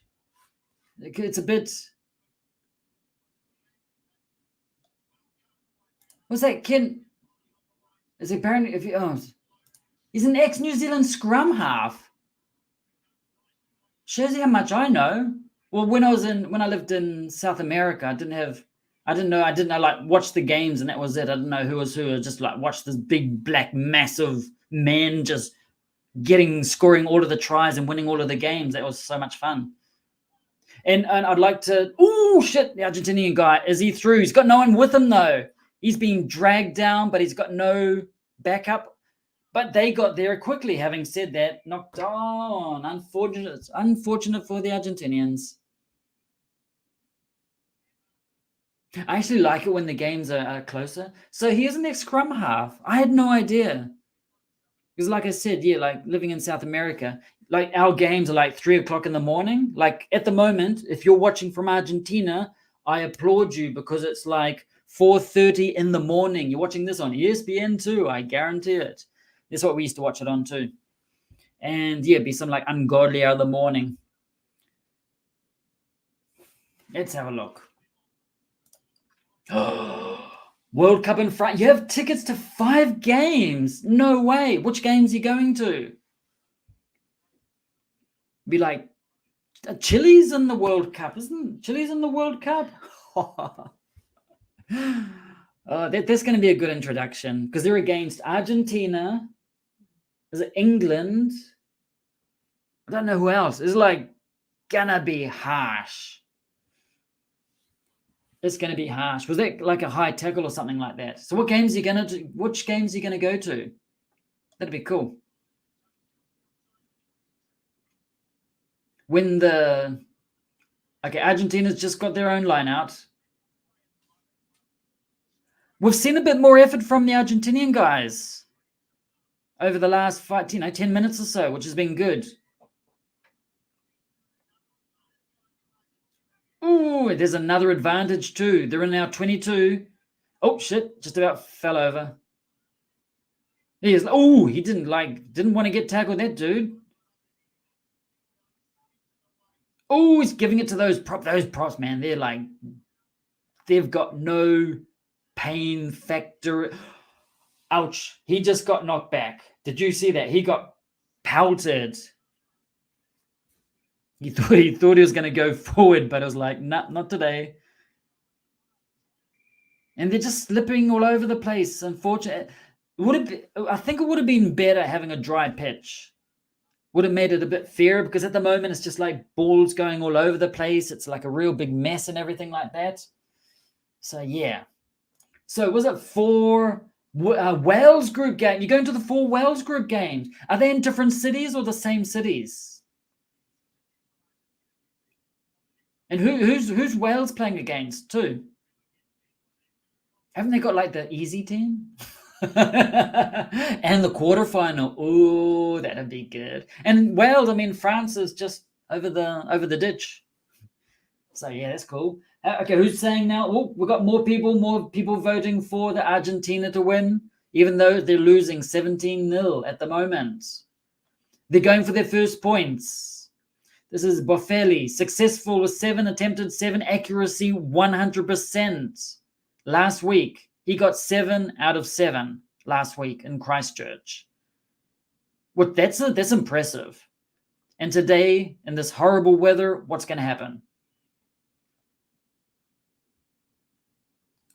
It's a bit. What's that kid? Is apparently he's an ex-New Zealand scrum half. Shows you how much I know. Well, when I lived in South America, I didn't know like watch the games and that was it. I didn't know who was who. I just like watched this big black massive man just scoring all of the tries and winning all of the games. That was so much fun. And I'd like to. Oh shit! The Argentinian guy, is he through? He's got no one with him though. He's being dragged down, but he's got no backup. But they got there quickly. Having said that, knocked on. Unfortunate for the Argentinians. I actually like it when the games are closer. So here's an ex-scrum half. I had no idea. Because like I said, yeah, like living in South America, like our games are like 3:00 in the morning. Like at the moment, if you're watching from Argentina, I applaud you because it's like 4:30 in the morning. You're watching this on ESPN too. I guarantee it. That's what we used to watch it on too. And yeah, it'd be some like ungodly hour of the morning. Let's have a look. World Cup in France. You have tickets to 5 games. No way. Which games are you going to? Be like Chile's in the World Cup, isn't Chile's in the World Cup? That's going to be a good introduction because they're against Argentina. Is it England? I don't know who else. It's like gonna be harsh. It's going to be harsh. Was that like a high tackle or something like that? So what games are you going to do? Which games are you going to go to? That'd be cool. When Argentina's just got their own line out. We've seen a bit more effort from the Argentinian guys over the last 10 minutes or so, which has been good. Ooh, there's another advantage too. They're in now 22. Oh shit! Just about fell over. He didn't want to get tackled. That dude. Oh, he's giving it to those props, man. They've got no pain factor. Ouch! He just got knocked back. Did you see that? He got pelted. He thought he was going to go forward, but it was like, nah, not today. And they're just slipping all over the place. Unfortunately, I think it would have been better having a dry pitch. Would have made it a bit fairer because at the moment it's just like balls going all over the place. It's like a real big mess and everything like that. So yeah. So was it 4 Wales group game. You're going to the 4 Wales group games. Are they in different cities or the same cities? And who's Wales playing against too? Haven't they got like the easy team? And the quarterfinal. Oh, that'd be good. And Wales, I mean, France is just over the ditch. So yeah, that's cool. Okay, who's saying now? Oh, we've got more people voting for the Argentina to win, even though they're losing 17-0 at the moment. They're going for their first points. This is Boffelli, successful with 7 attempted, 7 accuracy, 100%. Last week, he got 7 out of 7 last week in Christchurch. That's impressive. And today, in this horrible weather, what's going to happen?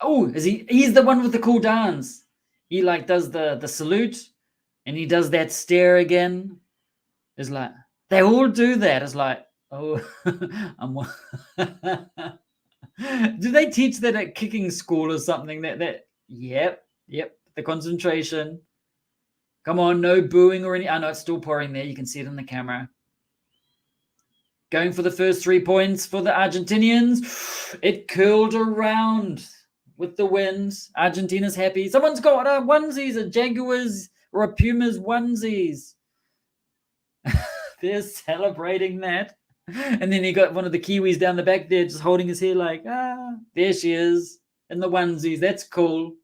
Oh, he's the one with the cool dance. He like does the salute, and he does that stare again. It's like they all do that. It's like, oh, do they teach that at kicking school or something? That yep, the concentration. Come on, no booing or any. I know it's still pouring there. You can see it in the camera. Going for the first 3 points for the Argentinians. It curled around with the wind. Argentina's happy. Someone's got onesies, a Jaguars or a Pumas onesies. They're celebrating that. And then he got one of the Kiwis down the back there just holding his hair like, there she is in the onesies. That's cool.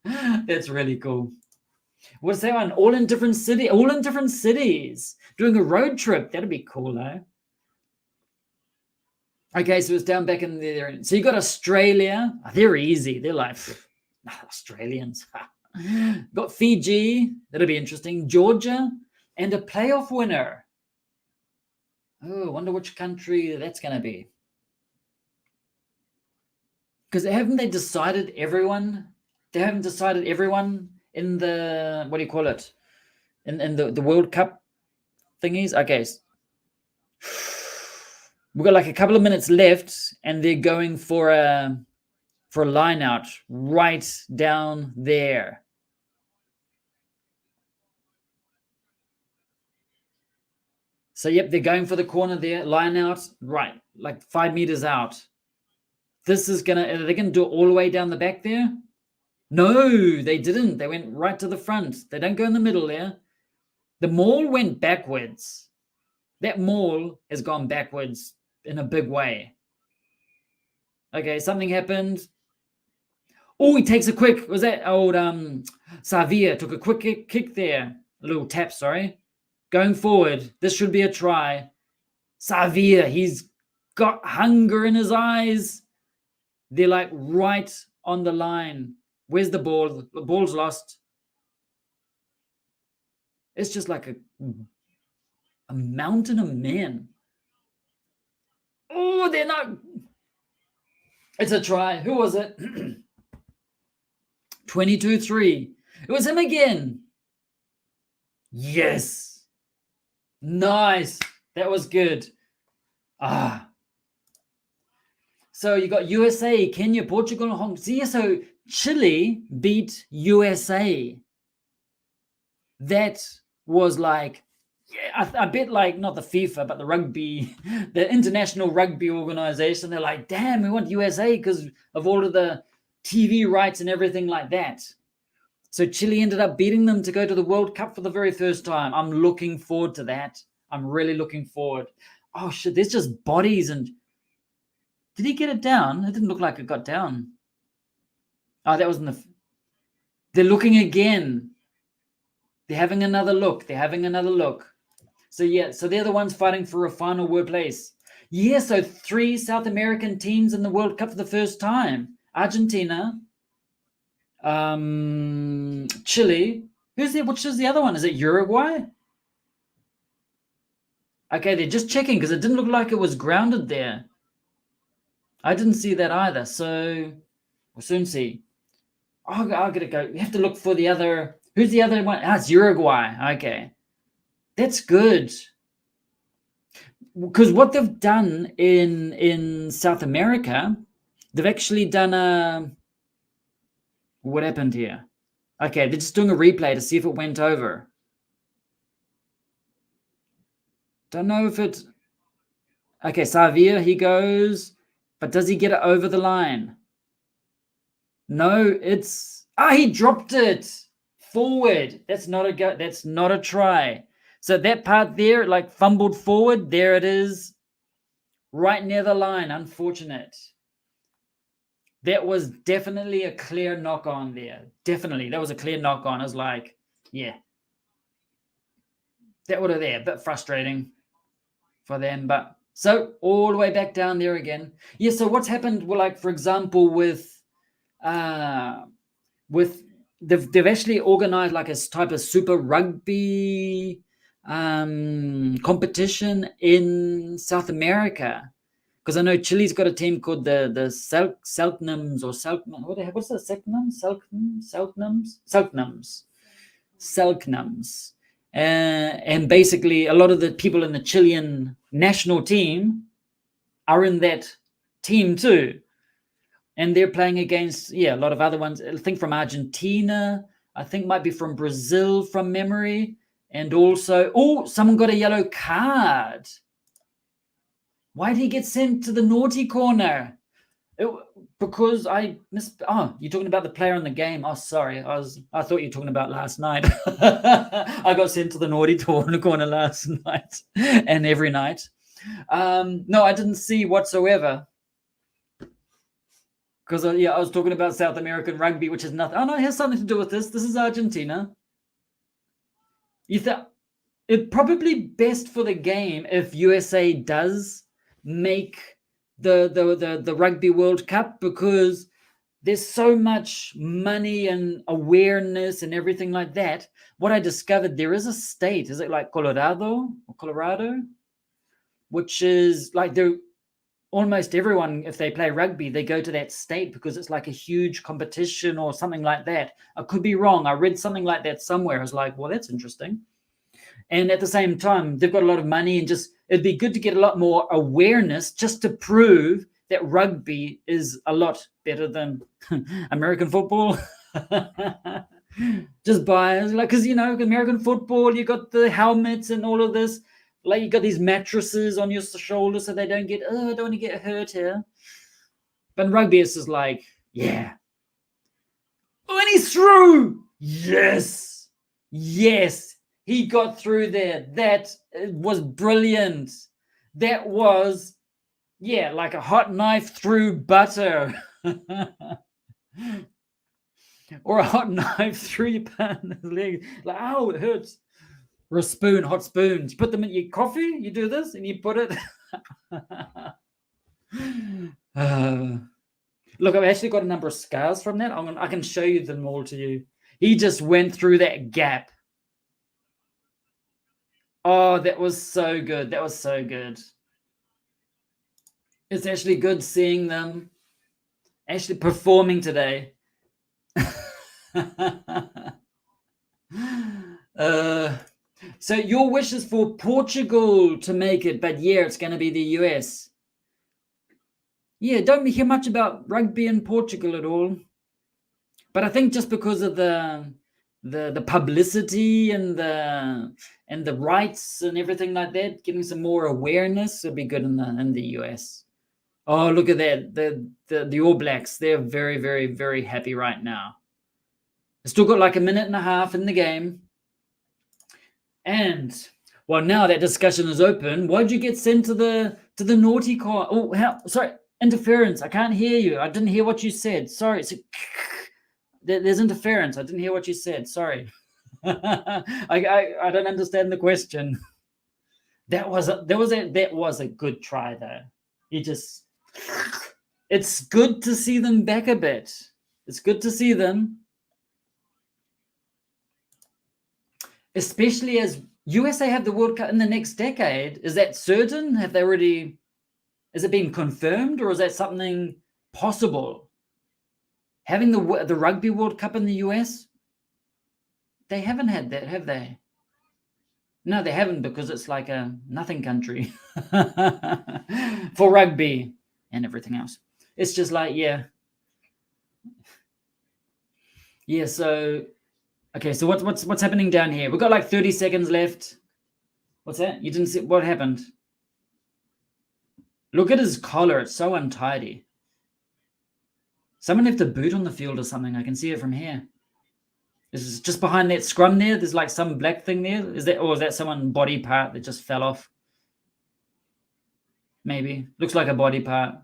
That's really cool. What's that one? All in different cities. Doing a road trip. That'd be cool, eh? Okay, so it's down back in there. So you got Australia. They're easy. They're like Australians. Got Fiji. That'll be interesting. Georgia and a playoff winner. Oh, I wonder which country that's going to be. Because haven't they decided everyone? They haven't decided everyone in the, what do you call it? In the World Cup thingies? Okay. We've got like a couple of minutes left, and they're going for a line out right down there. So, yep, they're going for the corner there, line out, right, like 5 meters out. This is are they going to do it all the way down the back there? No, they didn't. They went right to the front. They don't go in the middle there. The maul went backwards. That maul has gone backwards in a big way. Okay, something happened. Oh, he takes a quick, was that old Savia took a quick kick there. A little tap, sorry. Going forward, this should be a try. Savia, he's got hunger in his eyes. They're like right on the line. Where's the ball? The ball's lost. It's just like a mountain of men. Oh, they're not. It's a try. Who was it? 22-3. It was him again. Yes. Nice. That was good. So you got USA, Kenya, Portugal, and Hong Kong. See, so Chile beat USA. That was like, yeah, I bet like not the FIFA, but the International Rugby Organization. They're like, damn, we want USA because of all of the TV rights and everything like that. So Chile ended up beating them to go to the World Cup for the very first time. I'm looking forward to that. I'm really looking forward. Oh shit, there's just bodies. And did he get it down? It didn't look like it got down. Oh, that was in the. They're looking again. They're having another look. So yeah, so they're the ones fighting for a final world place. Yeah, so 3 South American teams in the World Cup for the first time. Argentina, Chile. Who's there? Which is the other one? Is it Uruguay? Okay, they're just checking because it didn't look like it was grounded there. I didn't see that either. So we'll soon see. Oh, I'll get to go. We have to look for the other. Who's the other one? It's Uruguay. Okay. That's good. Because what they've done in South America, they've actually done What happened here? Okay, they're just doing a replay to see if it went over. Don't know if it... Okay, Savia, he goes, but does he get it over the line? No, it's... he dropped it forward. That's not a go. That's not a try. So that part there, like fumbled forward, there it is, right near the line. Unfortunate. That was definitely a clear knock on there. Definitely, that was a clear knock on. I was like, yeah, that would have been a bit frustrating for them, but so all the way back down there again. Yeah. So what's happened? Well, like for example, with they've actually organized like a type of super rugby competition in South America, because I know Chile's got a team called the Selknams or Selknam. What's the Selknams. And basically, a lot of the people in the Chilean national team are in that team too. And they're playing against, a lot of other ones. I think from Argentina. I think might be from Brazil from memory. And also, someone got a yellow card. Why did he get sent to the naughty corner? Because I missed. You're talking about the player in the game. Oh, sorry. I thought you were talking about last night. I got sent to the naughty corner last night and every night. No, I didn't see whatsoever. Because I was talking about South American rugby, which is nothing. Oh no, it has something to do with this. This is Argentina. You thought it probably best for the game if USA does make the Rugby World Cup, because there's so much money and awareness and everything like that. What I discovered, there is a state, is it like Colorado, which is like almost everyone, if they play rugby, they go to that state because it's like a huge competition or something like that. I could be wrong. I read something like that somewhere. I was like, well, that's interesting. And at the same time, they've got a lot of money, and just it'd be good to get a lot more awareness just to prove that rugby is a lot better than American football. Just because American football, you got the helmets and all of this. Like you got these mattresses on your shoulders so they don't get, I don't want to get hurt here. But in rugby, it's just like, yeah. Oh, and he's through. Yes. He got through there. That was brilliant. That was, like a hot knife through butter. Or a hot knife through your partner's leg. Like, it hurts. Or a spoon, hot spoons. You put them in your coffee, you do this, and you put it. Look, I've actually got a number of scars from that. I can show you them all to you. He just went through that gap. Oh, that was so good. It's actually good seeing them actually performing today. So your wish is for Portugal to make it, but it's going to be the US. Don't hear much about rugby in Portugal at all. But I think just because of the publicity and the rights and everything like that, getting some more awareness would be good in the US. Oh, look at that. The All Blacks, they're very, very, very happy right now. They've still got like a minute and a half in the game. And now that discussion is open. Why'd you get sent to the naughty corner? Oh, sorry, interference. I can't hear you. I didn't hear what you said. Sorry. There's interference. I didn't hear what you said. Sorry. I don't understand the question. That was a good try though. It's good to see them back a bit. It's good to see them. Especially as USA have the World Cup in the next decade. Is that certain? Is it been confirmed, or is that something possible? Having the Rugby World Cup in the US? They haven't had that, have they? No, they haven't, because it's like a nothing country for rugby and everything else. It's just like, Yeah, so okay, so what's happening down here? We've got like 30 seconds left. What's that? You didn't see what happened? Look at his collar, it's so untidy. Someone left a boot on the field or something. I can see it from here. This is just behind that scrum there. There's like some black thing there. Is that someone's body part that just fell off? Maybe. Looks like a body part.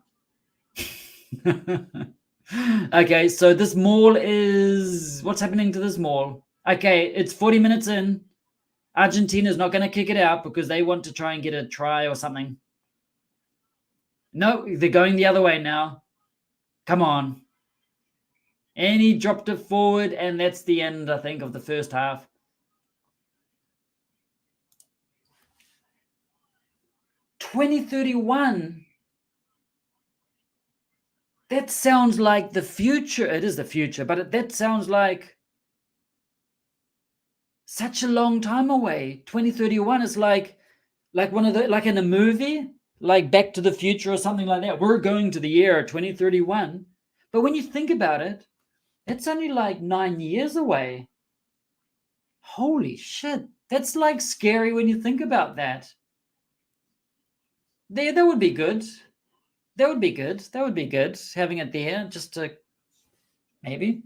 Okay, so this maul is... What's happening to this maul? Okay, it's 40 minutes in. Argentina's not going to kick it out because they want to try and get a try or something. No, they're going the other way now. Come on. And he dropped it forward, and that's the end, I think, of the first half. $20.31. That sounds like the future. It is the future, but that sounds like such a long time away. 2031 is like one of the, like in a movie, like Back to the Future or something like that. We're going to the year 2031. But when you think about it, it's only like 9 years away. Holy shit. That's like scary when you think about that. That would be good. That would be good. That would be good, having it there, just to... Maybe.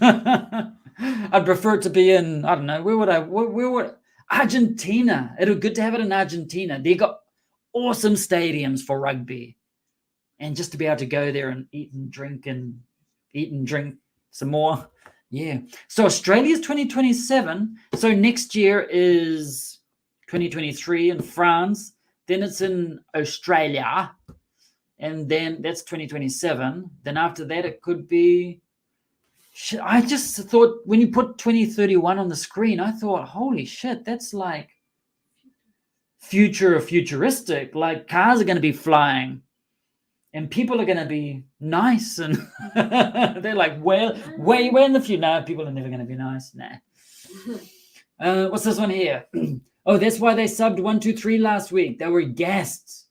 I'd prefer it to be in, I don't know, where would Argentina. It'd be good to have it in Argentina. They got awesome stadiums for rugby. And just to be able to go there and eat and drink some more. Yeah. So Australia's 2027. So next year is 2023 in France. Then it's in Australia. And then that's 2027. Then after that, it could be... I just thought when you put 2031 on the screen, I thought, holy shit, that's like futuristic. Like cars are going to be flying and people are going to be nice. And they're like, well, way in the future. No, people are never going to be nice. Nah. What's this one here? Oh, that's why they subbed 1, 2, 3 last week. They were guests.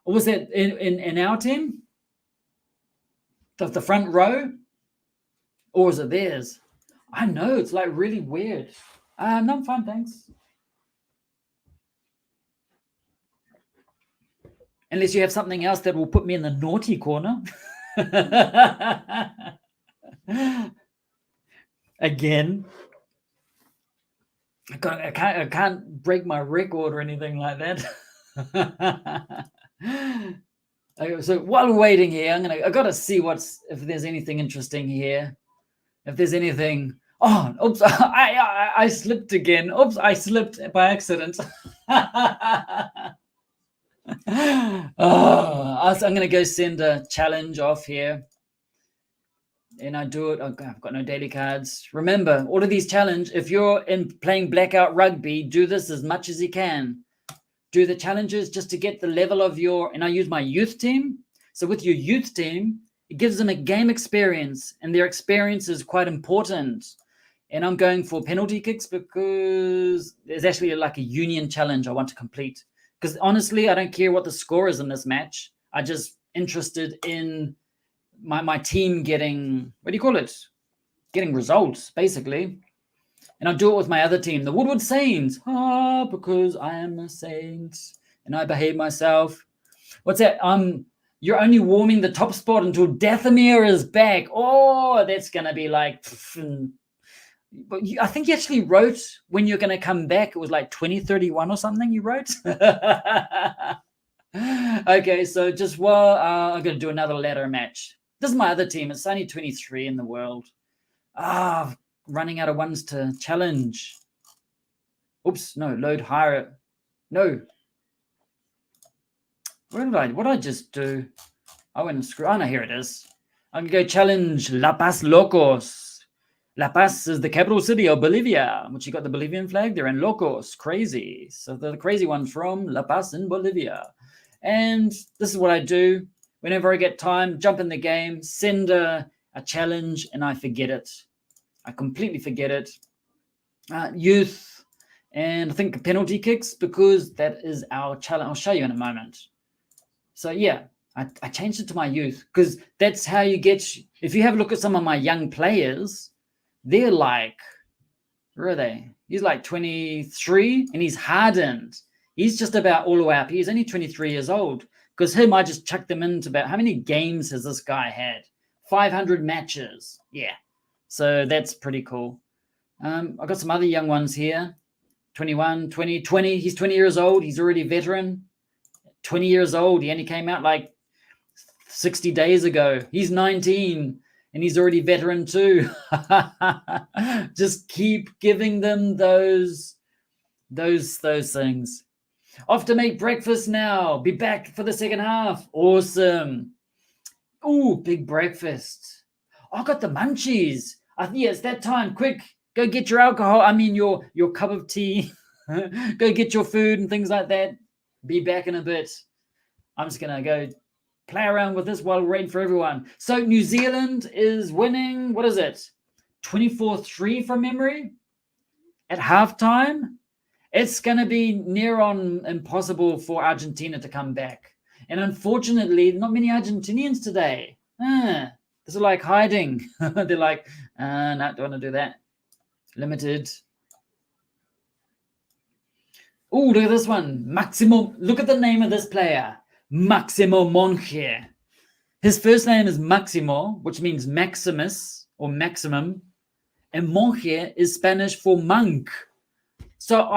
Or was that in our team? The front row? Or is it theirs? I know, it's like really weird. No, I'm fine, thanks. Unless you have something else that will put me in the naughty corner. Again. I can't break my record or anything like that. Okay, so while we're waiting here, I gotta see if there's anything interesting here. If there's anything... Oh, oops, I slipped again. Oops, I slipped by accident. I'm going to go send a challenge off here. And I do it. Okay, I've got no daily cards. Remember, all of these challenge, if you're playing blackout rugby, do this as much as you can. Do the challenges just to get the level of your... And I use my youth team. So with your youth team, it gives them a game experience, and their experience is quite important. And I'm going for penalty kicks because there's actually like a union challenge I want to complete. Because honestly, I don't care what the score is in this match. I'm just interested in my team getting, what do you call it? Getting results, basically. And I do it with my other team, the Woodward Saints. Because I am a saint and I behave myself. What's that? You're only warming the top spot until Dathomir is back. Oh, that's going to be like... But I think you actually wrote when you're going to come back. It was like 2031 or something you wrote. Okay, so just I'm going to do another ladder match. This is my other team. It's only 23 in the world. Running out of ones to challenge. Oops, no, load higher. No. What did I just do? I went and screw. Oh, no, here it is. I'm going to go challenge La Paz Locos. La Paz is the capital city of Bolivia, which you got the Bolivian flag. They're in Locos. Crazy. So they're the crazy ones from La Paz in Bolivia. And this is what I do. Whenever I get time, jump in the game, send a challenge, and I forget it. I completely forget it. Youth, and I think penalty kicks, because that is our challenge. I'll show you in a moment. So yeah, I changed it to my youth, because that's how you get... If you have a look at some of my young players, they're like, where are they? He's like 23 and he's hardened. He's just about all the way up. He's only 23 years old. Because I just chucked them into about, how many games has this guy had? 500 matches. Yeah. So that's pretty cool. I've got some other young ones here. 21, 20, 20. He's 20 years old. He's already a veteran. 20 years old. He only came out like 60 days ago. He's 19 and he's already veteran too. Just keep giving them those things. Off to make breakfast now. Be back for the second half. Awesome. Ooh, big breakfast. I got the munchies. Yeah, it's that time. Quick, go get your alcohol. I mean, your cup of tea. Go get your food and things like that. Be back in a bit. I'm just going to go play around with this while we're waiting for everyone. So New Zealand is winning. What is it? 24-3 from memory at halftime. It's going to be near on impossible for Argentina to come back. And unfortunately, not many Argentinians today. They're like hiding. They're like, no, don't want to do that. Limited. Oh, look at this one. Maximo. Look at the name of this player. Maximo Monge. His first name is Maximo, which means Maximus or maximum. And Monge is Spanish for monk. So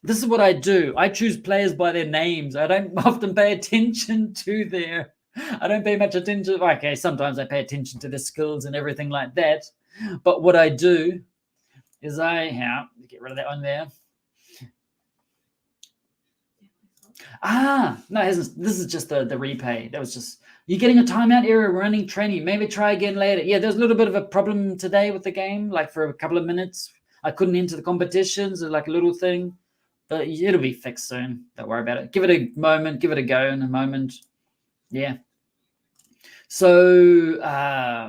this is what I do. I choose players by their names. I don't often pay attention to I don't pay much attention. Okay, sometimes I pay attention to their skills and everything like that. But what I do is get rid of that one there. No, it hasn't. This is just the replay. That was just, you're getting a timeout error running training. Maybe try again later. Yeah, there's a little bit of a problem today with the game, like for a couple of minutes. I couldn't enter the competitions, like a little thing, but it'll be fixed soon. Don't worry about it. Give it a moment, give it a go in a moment. Yeah. So,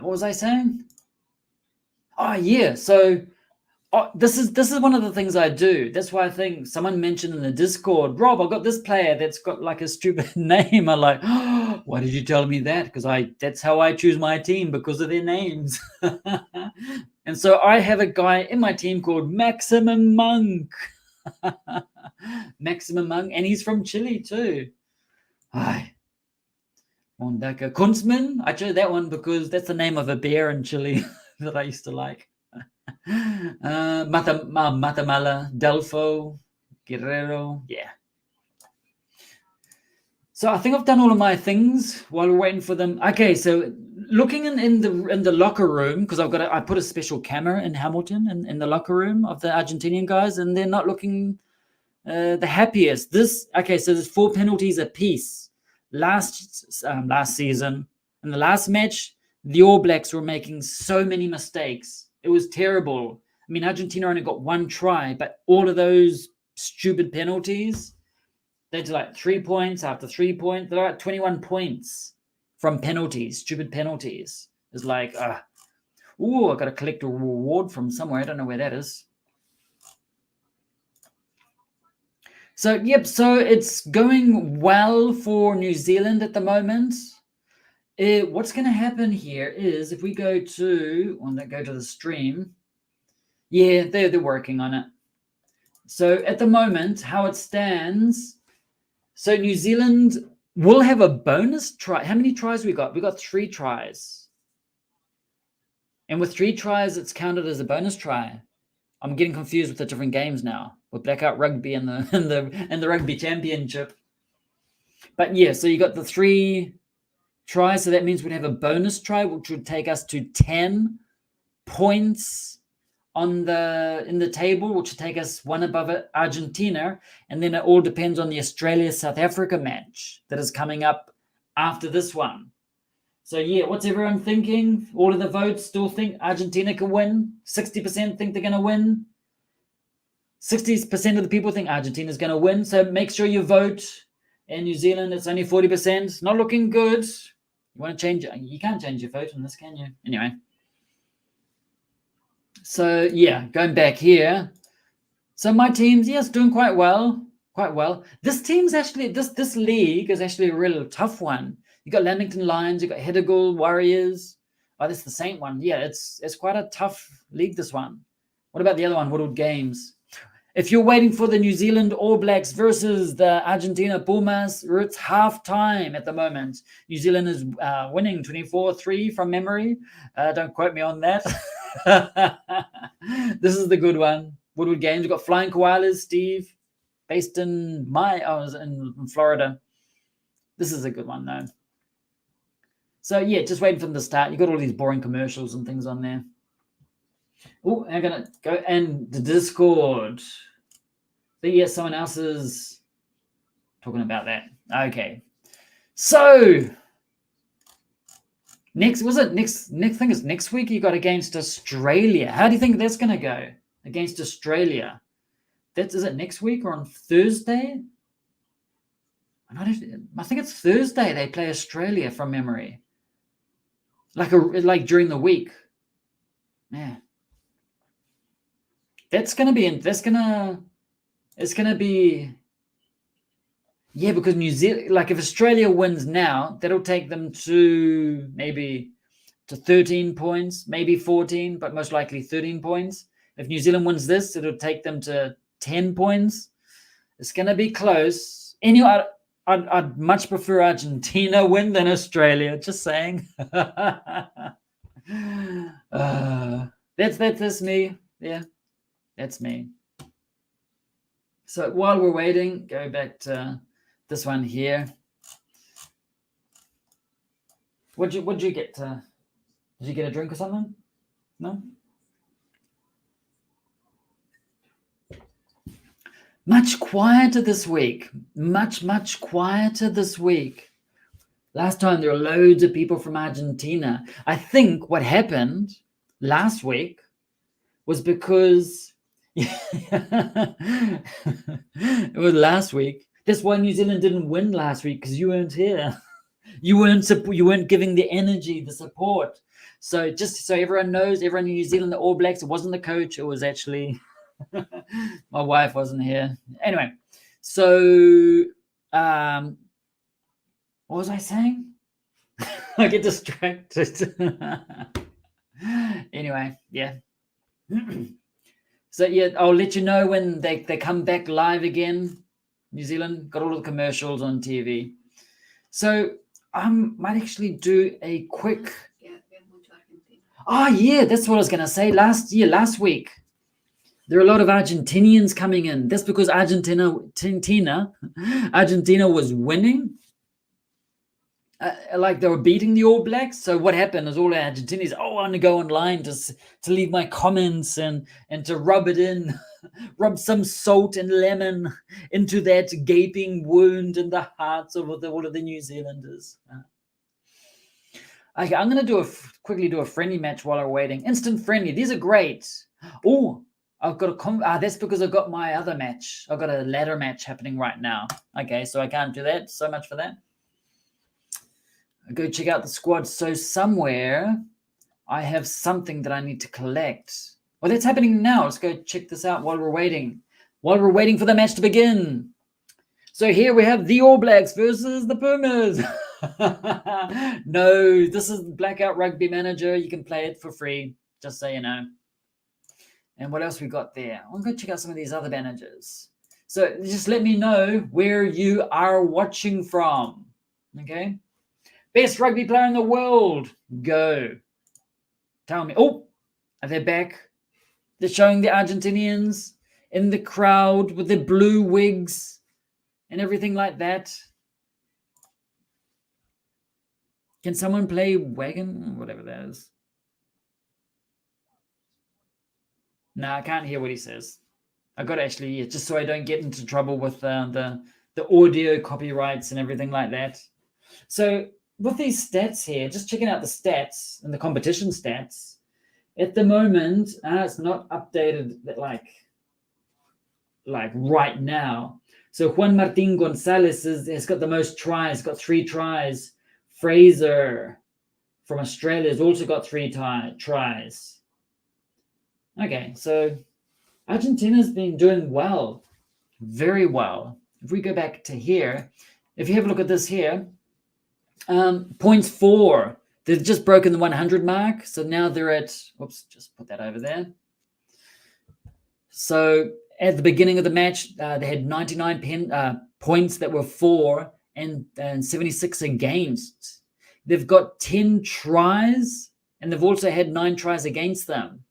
what was I saying? Oh, yeah. So, this is one of the things I do. That's why I think someone mentioned in the Discord, Rob, I've got this player that's got like a stupid name. I'm like, oh, why did you tell me that? Because that's how I choose my team, because of their names. And so I have a guy in my team called Maximum Monk. Maximum Monk, and he's from Chile too. Hi. Mondaka Kunzman. I chose that one because that's the name of a bear in Chile that I used to like. Matamala, Delfo, Guerrero. Yeah. So I think I've done all of my things while we're waiting for them. Okay, so looking in the locker room, because I put a special camera in Hamilton in the locker room of the Argentinian guys, and they're not looking the happiest. So there's 4 penalties apiece. Last season, in the last match, the All Blacks were making so many mistakes. It was terrible. I mean, Argentina only got 1 try, but all of those stupid penalties, they're like 3 points after 3 points. They're like 21 points from penalties, stupid penalties. It's like, I got to collect a reward from somewhere. I don't know where that is. So, so it's going well for New Zealand at the moment. What's going to happen here is if we go to the stream, yeah, they're working on it. So at the moment, how it stands, so New Zealand will have a bonus try. How many tries we got? We got 3 tries. And with 3 tries, it's counted as a bonus try. I'm getting confused with the different games now, with Blackout Rugby and the Rugby Championship. But yeah, so you got the 3 tries, so that means we'd have a bonus try, which would take us to 10 points in the table, which would take us 1 above Argentina, and then it all depends on the Australia-South Africa match that is coming up after this one. So yeah, what's everyone thinking? All of the votes still think Argentina can win. 60% think they're going to win. 60% of the people think Argentina's going to win. So make sure you vote. In New Zealand, it's only 40%. Not looking good. You want to change it? You can't change your vote on this, can you? Anyway. So yeah, going back here. So my team's, yes, doing quite well. This team's actually, this league is actually a real tough one. You got Lamington Lions, you got Hedegaard Warriors. Oh, that's the Saint one. Yeah, it's quite a tough league, this one. What about the other one, Woodward Games? If you're waiting for the New Zealand All Blacks versus the Argentina Pumas, it's half-time at the moment. New Zealand is winning 24-3 from memory. Don't quote me on that. This is the good one. Woodward Games. We've got Flying Koalas, Steve, based in in Florida. This is a good one, though. So, yeah, just waiting for them to start. You got all these boring commercials and things on there. Oh, I'm going to go and the Discord. But yeah, someone else is talking about that. Okay. So, next thing is next week you got against Australia. How do you think that's going to go against Australia? Is it next week or on Thursday? I think it's Thursday they play Australia from memory. Like during the week. Yeah. It's gonna be because New Zealand, like if Australia wins now, that'll take them to maybe to 13 points, maybe 14, but most likely 13 points. If New Zealand wins this, it'll take them to 10 points. It's gonna be close. Anyway, I'd much prefer Argentina win than Australia. Just saying. That's me. Yeah, that's me. So while we're waiting, go back to this one here. What'd you get? Did you get a drink or something? No. Much quieter this week. Much quieter this week. Last time there were loads of people from Argentina. I think what happened last week was because it was last week. That's why New Zealand didn't win last week, because you weren't here. You weren't giving the energy, the support. So just so everyone knows, everyone in New Zealand, the All Blacks, it wasn't the coach. It was actually my wife wasn't here. Anyway, so what was I saying? I get distracted. Anyway, yeah. So yeah, I'll let you know when they come back live again. New Zealand got all of the commercials on TV. So I might actually do a quick. Oh yeah, that's what I was gonna say. Last week, there are a lot of Argentinians coming in. That's because Argentina was winning. Like they were beating the All Blacks. So what happened is all the Argentinians, I want to go online to leave my comments and to rub it in, rub some salt and lemon into that gaping wound in the hearts of all of the New Zealanders. Okay, I'm going to quickly do a friendly match while we're waiting. Instant friendly. These are great. Oh, I've got that's because I've got my other match. I've got a ladder match happening right now. Okay, so I can't do that. So much for that. I'll go check out the squad. So somewhere I have something that I need to collect. Well, that's happening now. Let's go check this out while we're waiting. While we're waiting for the match to begin. So here we have the All Blacks versus the Pumas. No, this is Blackout Rugby Manager. You can play it for free, just so you know. And what else we got there? I'm going to check out some of these other managers. So just let me know where you are watching from. Okay. Best rugby player in the world. Go. Tell me. Oh, are they back? They're showing the Argentinians in the crowd with their blue wigs and everything like that. Can someone play Wagon? Whatever that is. No, I can't hear what he says. I got to actually, just so I don't get into trouble with the audio copyrights and everything like that. So with these stats here, just checking out the stats and the competition stats, at the moment, it's not updated like right now. So Juan Martin Gonzalez has got the most tries, got 3 tries. Fraser from Australia has also got 3 tries. Okay, so Argentina's been doing well, very well. If we go back to here, if you have a look at this here, points for They've just broken the 100 mark. So now they're at, oops, just put that over there. So at the beginning of the match, they had 99 points that were for and 76 against. They've got 10 tries, and they've also had 9 tries against them.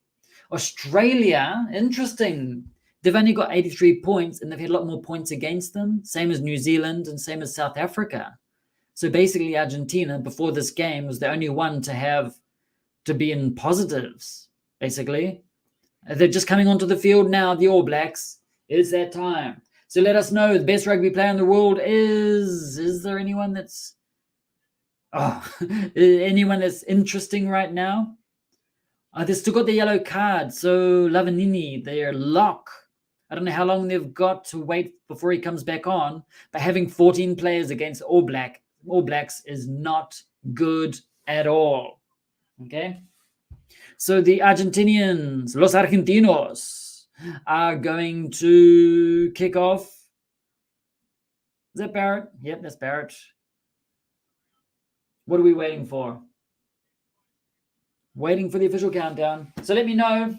Australia, interesting. They've only got 83 points, and they've had a lot more points against them, same as New Zealand and same as South Africa. So basically, Argentina, before this game, was the only one to be in positives, basically. They're just coming onto the field now, the All Blacks. It's that time. So let us know, the best rugby player in the world is there anyone that's anyone that's interesting right now? They've still got the yellow card. So Lavanini, they're lock. I don't know how long they've got to wait before he comes back on, but having 14 players against All Blacks is not good at all. Okay? So the Argentinians, Los Argentinos, are going to kick off. Is that Barrett? Yep, that's Barrett. What are we waiting for? Waiting for the official countdown. So let me know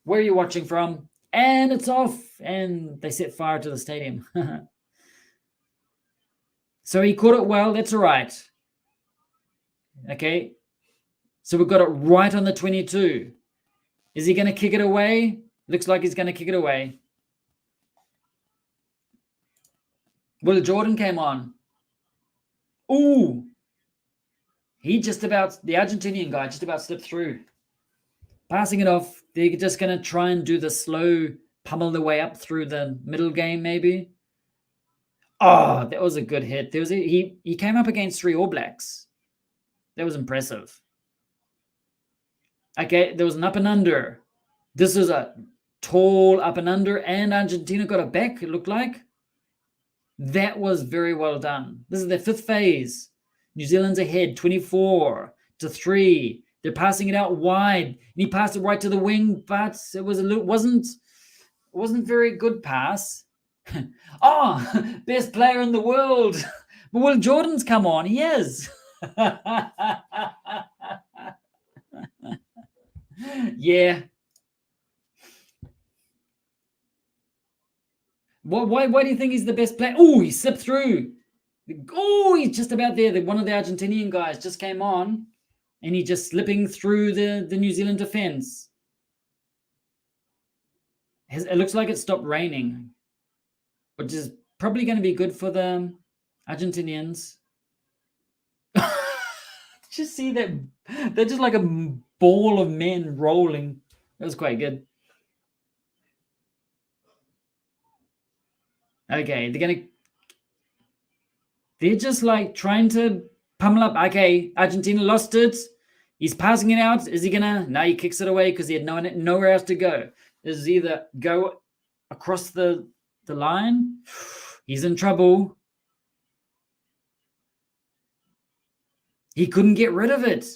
where you're watching from. And it's off. And they set fire to the stadium. So he caught it well. That's all right. Okay. So we've got it right on the 22. Is he going to kick it away? Looks like he's going to kick it away. Will Jordan came on. Ooh. The Argentinian guy just about slipped through. Passing it off. They're just going to try and do the slow pummel the way up through the middle game, maybe. Oh, that was a good hit. He came up against 3 All Blacks. That was impressive. Okay, there was an up and under. This is a tall up and under, and Argentina got it back, it looked like. That was very well done. This is their 5th phase. New Zealand's ahead, 24-3. They're passing it out wide. And he passed it right to the wing, but it wasn't very good pass. Best player in the world. But Will Jordan's come on. He is. Yeah. Why do you think he's the best player? Oh, he slipped through. Oh, he's just about there. One of the Argentinian guys just came on, and he's just slipping through the New Zealand defense. It looks like it stopped raining, which is probably going to be good for the Argentinians. Did you see that? They're just like a ball of men rolling. That was quite good. Okay, they're just like trying to pummel up. Okay, Argentina lost it. He's passing it out. Is he gonna? No, he kicks it away because he had nowhere else to go. This is either go across the line. He's in trouble. He couldn't get rid of it.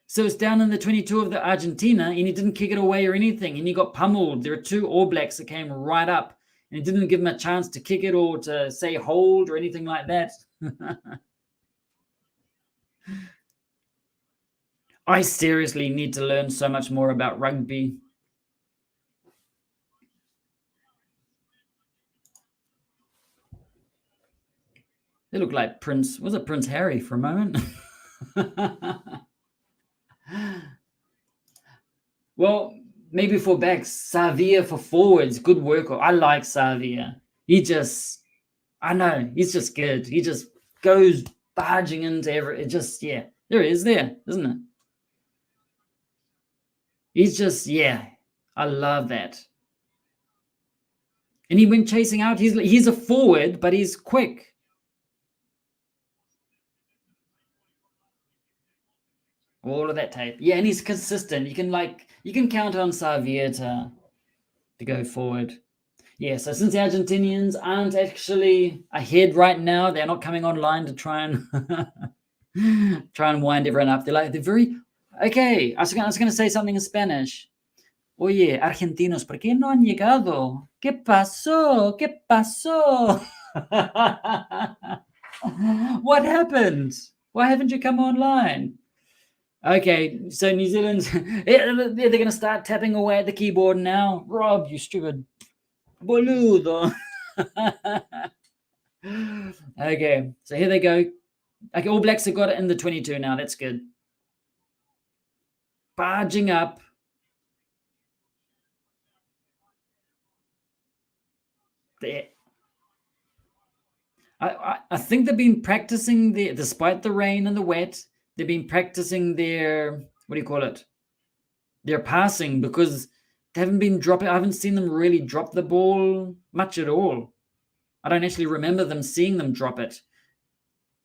So it's down in the 22 of the Argentina, and he didn't kick it away or anything, and he got pummeled. There are 2 All Blacks that came right up, and it didn't give him a chance to kick it or to say hold or anything like that. I seriously need to learn so much more about rugby. They look like Prince Harry for a moment? Well, maybe for backs, Savia for forwards, good worker. I like Savia. He's just good. He just goes barging into there he is there, isn't it? He's just, I love that. And he went chasing out. He's a forward, but he's quick. All of that tape. Yeah, and he's consistent. You can count on Savia to go forward. Yeah, so since the Argentinians aren't actually ahead right now, they're not coming online to try and wind everyone up. They're very okay. I was going to say something in Spanish. Oye, argentinos, ¿por qué no han llegado? ¿Qué pasó? ¿Qué pasó? What happened? Why haven't you come online? Okay, so New Zealand, they're going to start tapping away at the keyboard now. Rob, you stupid boludo. Okay, so here they go. Okay, All Blacks have got it in the 22 now. That's good. Barging up. There. I think they've been practicing despite the rain and the wet, they've been practicing their, what do you call it? Their passing, because they haven't been dropping. I haven't seen them really drop the ball much at all. I don't actually remember them seeing them drop it.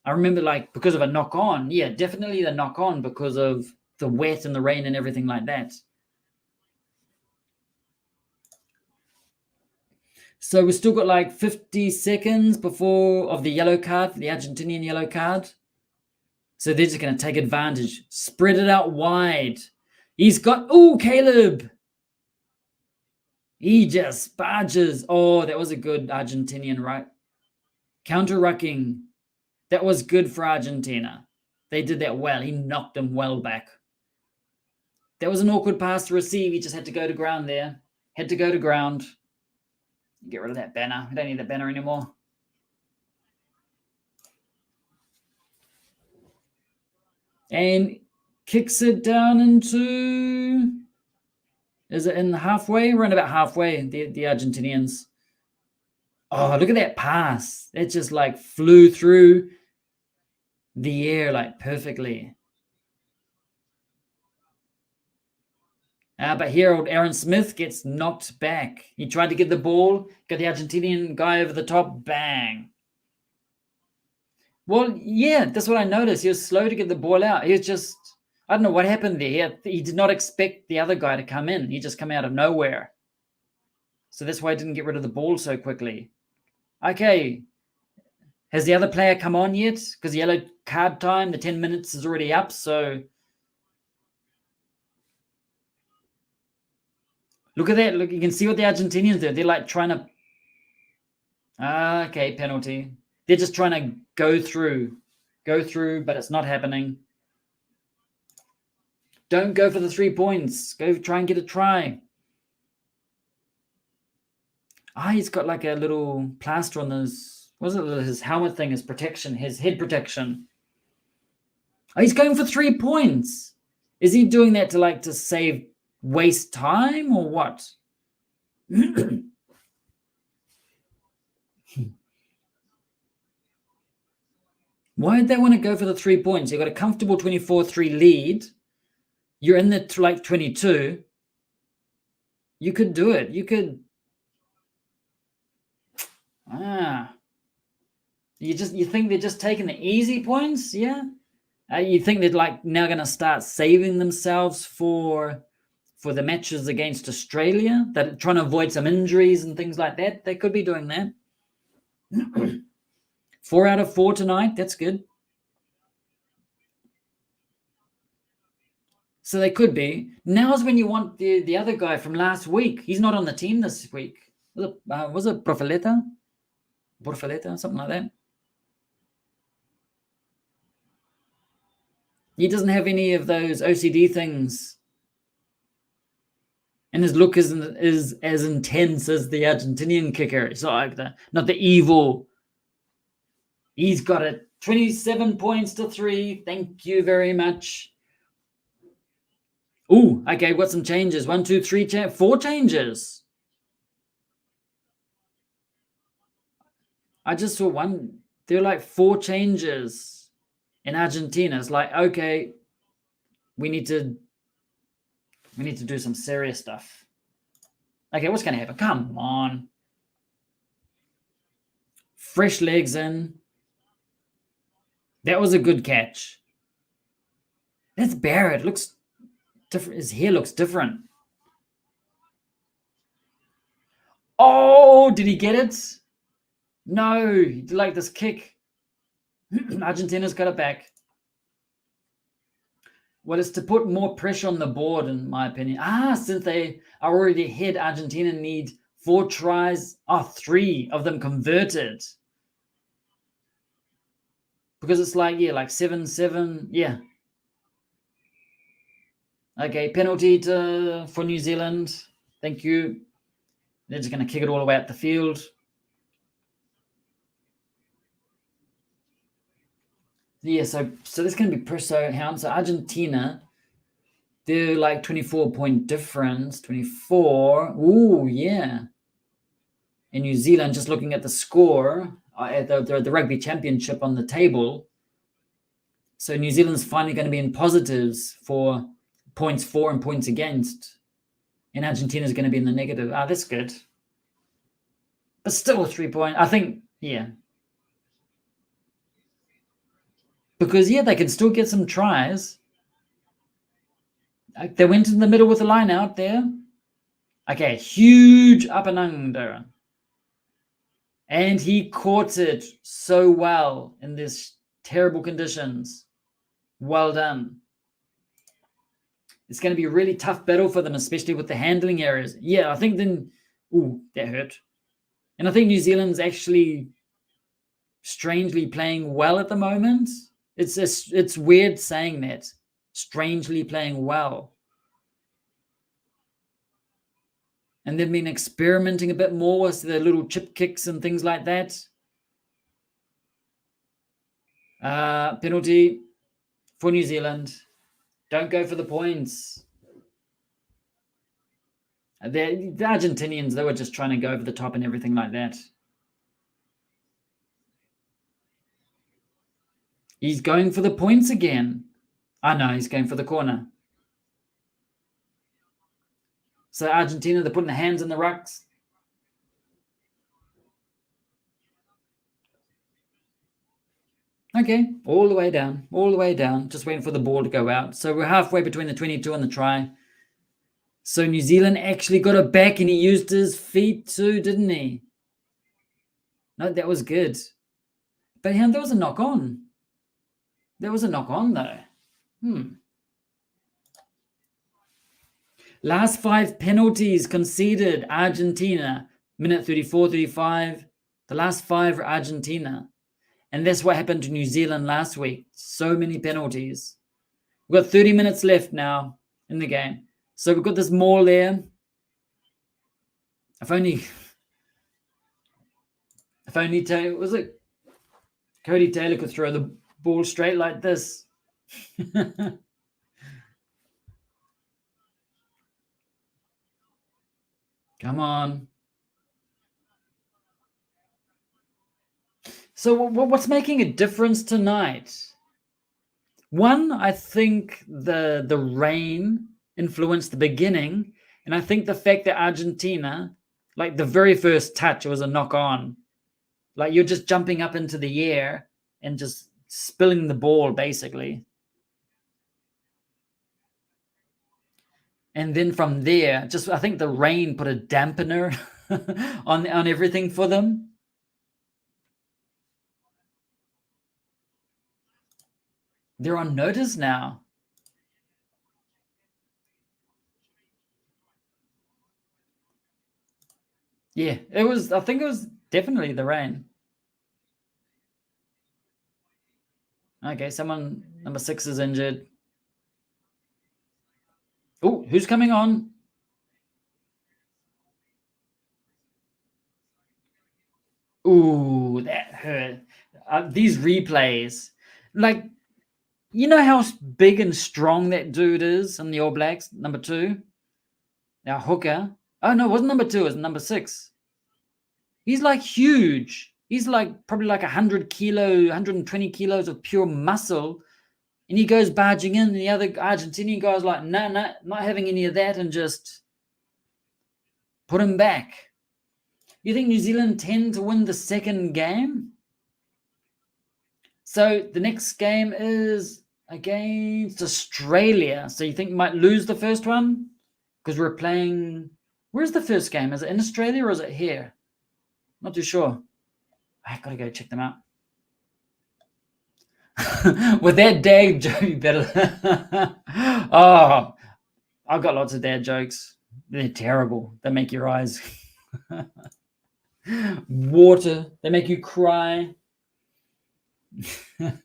I remember like because of a knock on. Yeah, definitely the knock on because of the wet and the rain and everything like that. So we've still got like 50 seconds before of the yellow card, the Argentinian yellow card. So they're just going to take advantage. Spread it out wide. He's got, oh, Caleb. He just barges. Oh, that was a good Argentinian, right? Counter-rucking. That was good for Argentina. They did that well. He knocked them well back. That was an awkward pass to receive. He just had to go to ground there. Had to go to ground. Get rid of that banner. We don't need that banner anymore. And kicks it down into... Is it in halfway? We're in about halfway, the Argentinians. Oh, look at that pass. It just like flew through the air like perfectly. But here old Aaron Smith gets knocked back. He tried to get the ball, got the Argentinian guy over the top, bang. Well, yeah, that's what I noticed. He was slow to get the ball out. He was just, I don't know what happened there. He did not expect the other guy to come in. He just came out of nowhere. So that's why I didn't get rid of the ball so quickly. Okay. Has the other player come on yet? Because yellow card time, the 10 minutes is already up, so... Look at that. Look, you can see what the Argentinians do. They're like trying to... Okay, penalty. They're just trying to go through, but it's not happening. Don't go for the 3 points. Go try and get a try. He's got like a little plaster on his... What is it? His helmet thing, his protection, his head protection. Oh, he's going for 3 points. Is he doing that to save... waste time or what? Why did they want to go for the 3 points? You've got a comfortable 24-3 lead. You're in the 22. You could do it. You could. You think they're just taking the easy points? Yeah. You think they're like now going to start saving themselves for the matches against Australia, that are trying to avoid some injuries and things like that? They could be doing that. 4 out of 4 tonight. That's good. So they could be. Now's when you want the other guy from last week. He's not on the team this week. Was it Profileta? Something like that. He doesn't have any of those OCD things. And his look is as intense as the Argentinian kicker. It's not like not the evil. He's got it. 27 points to 3. Thank you very much. Ooh, okay, got some changes. 1, 2, 3, 4 changes. I just saw one. There were like 4 changes in Argentina. It's like, okay, we need to do some serious stuff. Okay, what's going to happen? Come on. Fresh legs in. That was a good catch. That's Barrett. Looks different. His hair looks different. Oh, did he get it? No, he did like this kick. Argentina's got it back. Well, it's to put more pressure on the board, in my opinion. Since they are already ahead, Argentina need 4 tries. 3 of them converted. Because it's like 7-7. Yeah. Okay, penalty for New Zealand. Thank you. They're just going to kick it all the way up the field. Yeah, so there's going to be Presso Hound. So Argentina, they're like 24-point difference. 24. Ooh, yeah. In New Zealand, just looking at the score at the Rugby Championship on the table. So New Zealand's finally going to be in positives for points for and points against. And Argentina's going to be in the negative. That's good. But still a 3-point. I think, yeah. Because, yeah, they can still get some tries. They went in the middle with the line out there. Okay, huge up and under. And he caught it so well in these terrible conditions. Well done. It's going to be a really tough battle for them, especially with the handling areas. Yeah, I think then... Ooh, that hurt. And I think New Zealand's actually strangely playing well at the moment. It's weird saying that. Strangely playing well. And they've been experimenting a bit more with the little chip kicks and things like that. Penalty for New Zealand. Don't go for the points. The Argentinians, they were just trying to go over the top and everything like that. He's going for the points again. No, he's going for the corner. So Argentina, they're putting the hands in the rucks. Okay, all the way down, just waiting for the ball to go out. So we're halfway between the 22 and the try. So New Zealand actually got it back, and he used his feet too, didn't he? No, that was good. But there was a knock on. There was a knock on, though. Last 5 penalties conceded, Argentina. Minute 34, 35. The last 5 are Argentina. And that's what happened to New Zealand last week. So many penalties. We've got 30 minutes left now in the game. So we've got this maul there. If only was it Cody Taylor could throw the ball straight like this. Come on. So what's making a difference tonight? One, I think the rain influenced the beginning, and I think the fact that Argentina, like the very first touch, it was a knock on. Like you're just jumping up into the air and just spilling the ball, basically. And then from there, I think the rain put a dampener on everything for them. They're on notice now. Yeah, I think it was definitely the rain. Okay, number 6 is injured. Oh, who's coming on? Ooh, that hurt. These replays, like, you know how big and strong that dude is in the All Blacks, number 2? Our hooker. Oh, no, it wasn't number 2, it was number 6. He's like huge. He's like probably like 120 kilos of pure muscle. And he goes barging in, and the other Argentinian guy's like, no, not having any of that, and just put him back. You think New Zealand tend to win the second game? So the next game is against Australia. So you think we might lose the first one? Because we're playing... Where's the first game? Is it in Australia or is it here? Not too sure. I've got to go check them out. With that dad joke, you better... Oh, I've got lots of dad jokes. They're terrible. They make your eyes water. They make you cry.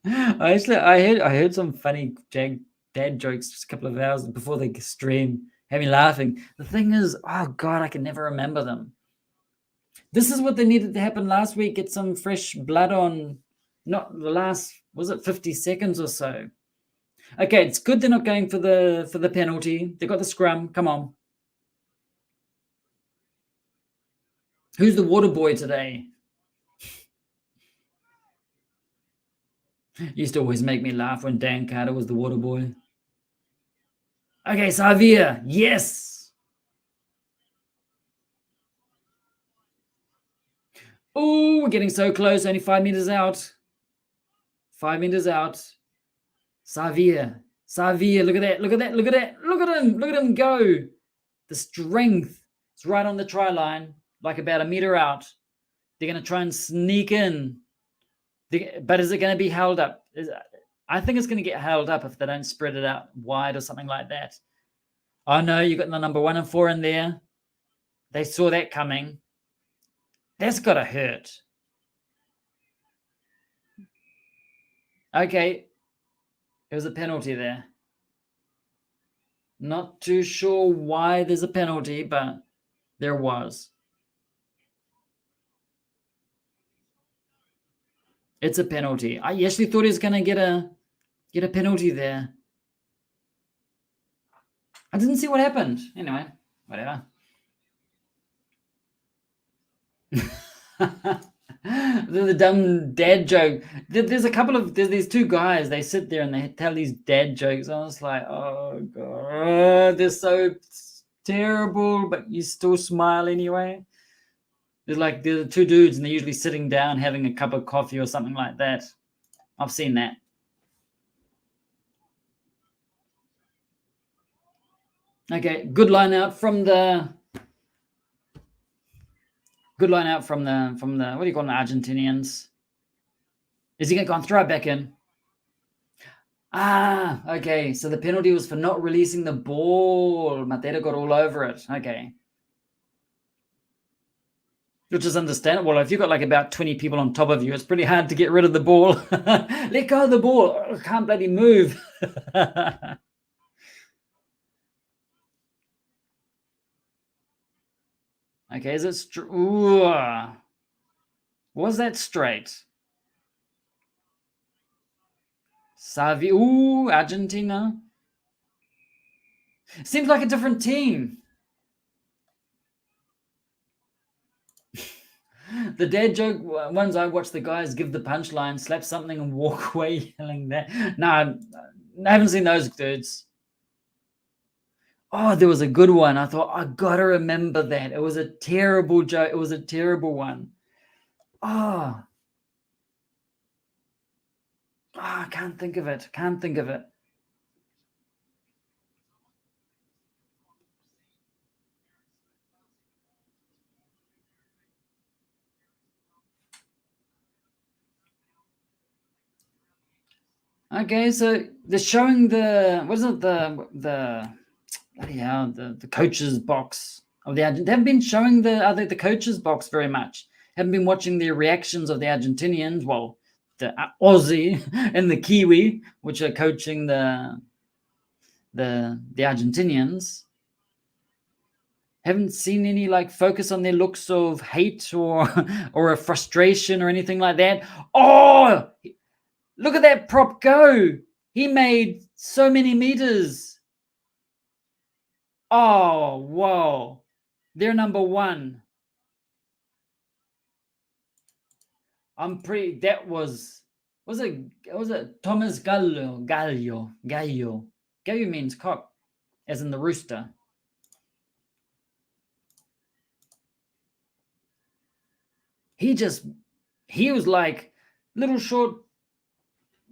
I heard some funny dad jokes just a couple of hours before the stream. Had me laughing. The thing is, oh God, I can never remember them. This is what they needed to happen last week. Get some fresh blood on, not the last, was it 50 seconds or so? Okay, it's good they're not going for the penalty. They got the scrum. Come on. Who's the water boy today? Used to always make me laugh when Dan Carter was the water boy. Okay, Xavier. Yes. Oh, we're getting so close. Only 5 meters out. 5 meters out. Xavier. Xavier. Look at that. Look at that. Look at that. Look at him. Look at him go. The strength. It's right on the try line, like about a meter out. They're going to try and sneak in. But is it going to be held up? I think it's going to get held up if they don't spread it out wide or something like that. Oh, no, you got the number 1 and 4 in there. They saw that coming. That's got to hurt. Okay. There was a penalty there. Not too sure why there's a penalty, but there was. It's a penalty. I actually thought he was going to get a penalty there. I didn't see what happened. Anyway, whatever. The dumb dad joke. There's these two guys. They sit there and they tell these dad jokes. I was like, oh God, they're so terrible, but you still smile anyway. They're like the two dudes, and they're usually sitting down having a cup of coffee or something like that. I've seen that. Okay, good line out from the what do you call them, Argentinians? Is he going to go and throw it back in? Ah, okay. So the penalty was for not releasing the ball. Matera got all over it. Okay. Which is understandable. If you've got like about 20 people on top of you, it's pretty hard to get rid of the ball. Let go of the ball. I can't bloody move. Okay, is it straight? Was that straight? Savi. Ooh, Argentina. Seems like a different team. The dad joke ones I watch the guys give the punchline, slap something, and walk away yelling that. No, I haven't seen those dudes. Oh, there was a good one. I thought, I gotta remember that. It was a terrible joke. It was a terrible one. Oh, I can't think of it. Can't think of it. Okay, so they're showing the bloody hell, the coaches box of the Argentinians. They haven't been showing the coaches box very much. Haven't been watching the reactions of the Argentinians. Well, the Aussie and the Kiwi, which are coaching the Argentinians. Haven't seen any like focus on their looks of hate or a frustration or anything like that. Oh, look at that prop go. He made so many meters. Oh, whoa. They're number 1. That was it Thomas Gallo. Gallo means cock, as in the rooster. He was like little short,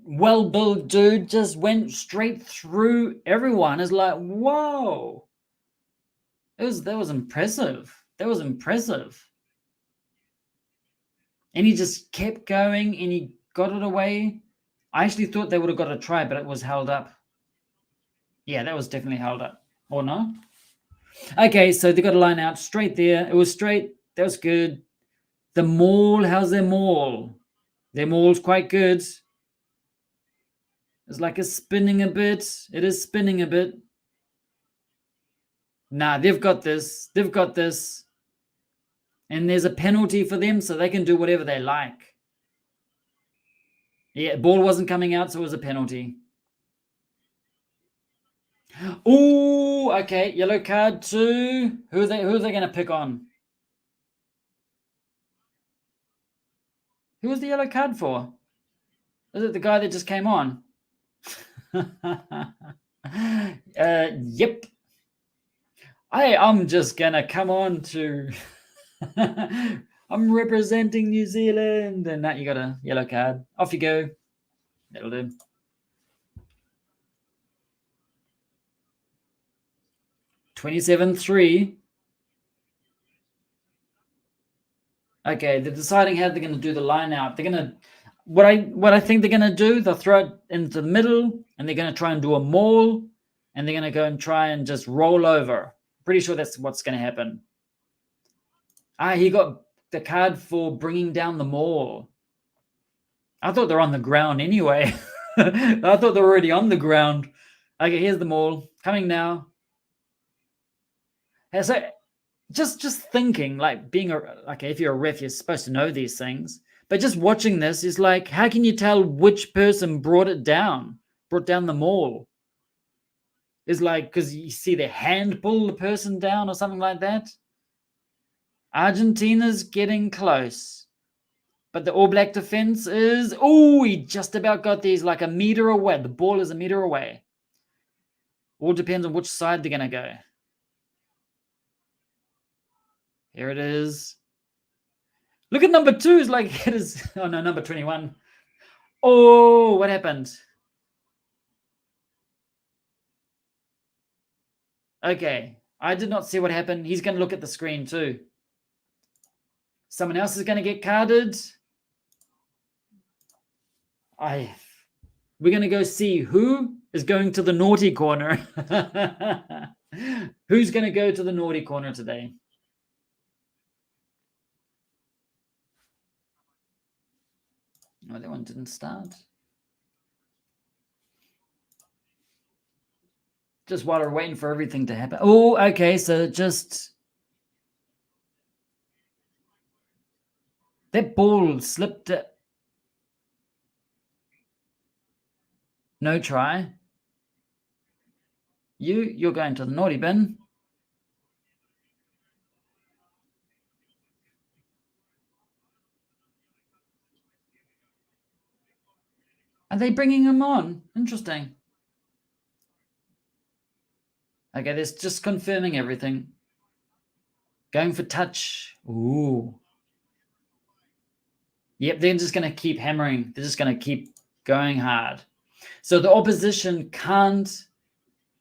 well-built dude, just went straight through everyone. It's like, whoa. That was impressive. That was impressive. And he just kept going and he got it away. I actually thought they would have got a try, but it was held up. Yeah, that was definitely held up. Or no? Okay, so they got a line out straight there. It was straight. That was good. The maul, how's their maul? Their maul's quite good. It's like it's spinning a bit. It is spinning a bit. Nah, they've got this. They've got this. And there's a penalty for them, so they can do whatever they like. Yeah, ball wasn't coming out, so it was a penalty. Oh, okay. Yellow card to who are they going to pick on? Who was the yellow card for? Is it the guy that just came on? Yep. I'm just gonna come on to I'm representing New Zealand, and that you got a yellow card. Off you go. That'll do. (27-3). Okay, they're deciding how they're going to do the line out. They're going to what I think they're going to do. They'll throw it into the middle, and they're going to try and do a maul, and they're going to go and try and just roll over. Pretty sure that's what's going to happen. He got the card for bringing down the maul. I thought they're on the ground anyway. I thought they were already on the ground. Okay, here's the maul coming now. And so just thinking, like being if you're a ref, you're supposed to know these things. But just watching this is like, how can you tell which person brought down the maul? It's like, because you see their hand pull the person down or something like that. Argentina's getting close. But the All Black defense is, he just about got these like a meter away. The ball is a meter away. All depends on which side they're going to go. Here it is. Look at number 2. It's like it is. Oh no, number 21. Oh, what happened? Okay, I did not see what happened. He's going to look at the screen too. Someone else is going to get carded. We're going to go see who is going to the naughty corner. Who's going to go to the naughty corner today? Oh, that one didn't start. Just while we're waiting for everything to happen. Oh, okay. So just that ball slipped. No try. You're going to the naughty bin. Are they bringing him on? Interesting. Okay, that's just confirming everything. Going for touch. Ooh. Yep, they're just going to keep hammering. They're just going to keep going hard. So the opposition can't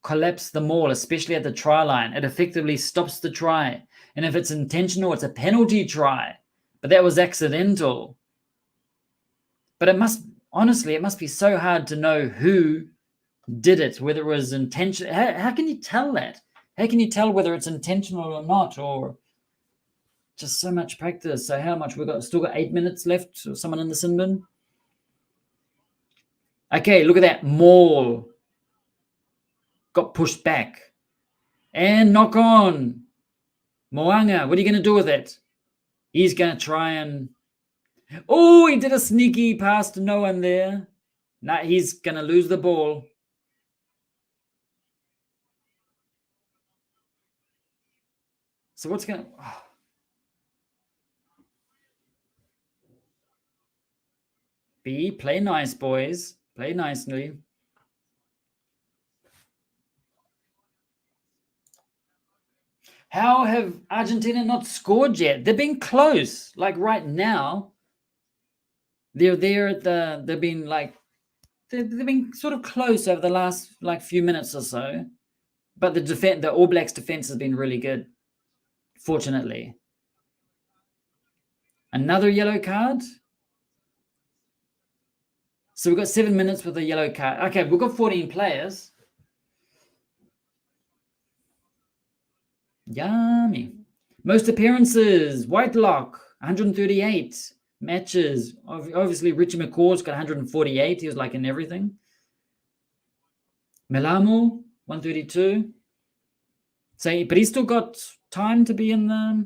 collapse the maul, especially at the try line. It effectively stops the try. And if it's intentional, it's a penalty try. But that was accidental. But it must be so hard to know who did it, whether it was intentional. How can you tell that? How can you tell whether it's intentional or not, or just so much practice? So how much still got 8 minutes left? Or someone in the sin bin? Okay, look at that. Maul got pushed back. And knock on. Moanga, what are you going to do with it? He's going to try and... Oh, he did a sneaky pass to no one there. Nah, he's going to lose the ball. So what's going to... Oh. B, play nice, boys. Play nicely. How have Argentina not scored yet? They've been close. Like right now, they've been sort of close over the last few minutes or so. But the All Blacks defense has been really good, fortunately. Another yellow card. So we've got 7 minutes with a yellow card. Okay, we've got 14 players. Yummy. Most appearances, Whitelock, 138 matches. Obviously, Richie McCaw's got 148. He was in everything. Melamu, 132. So, but he's still got time to be in the...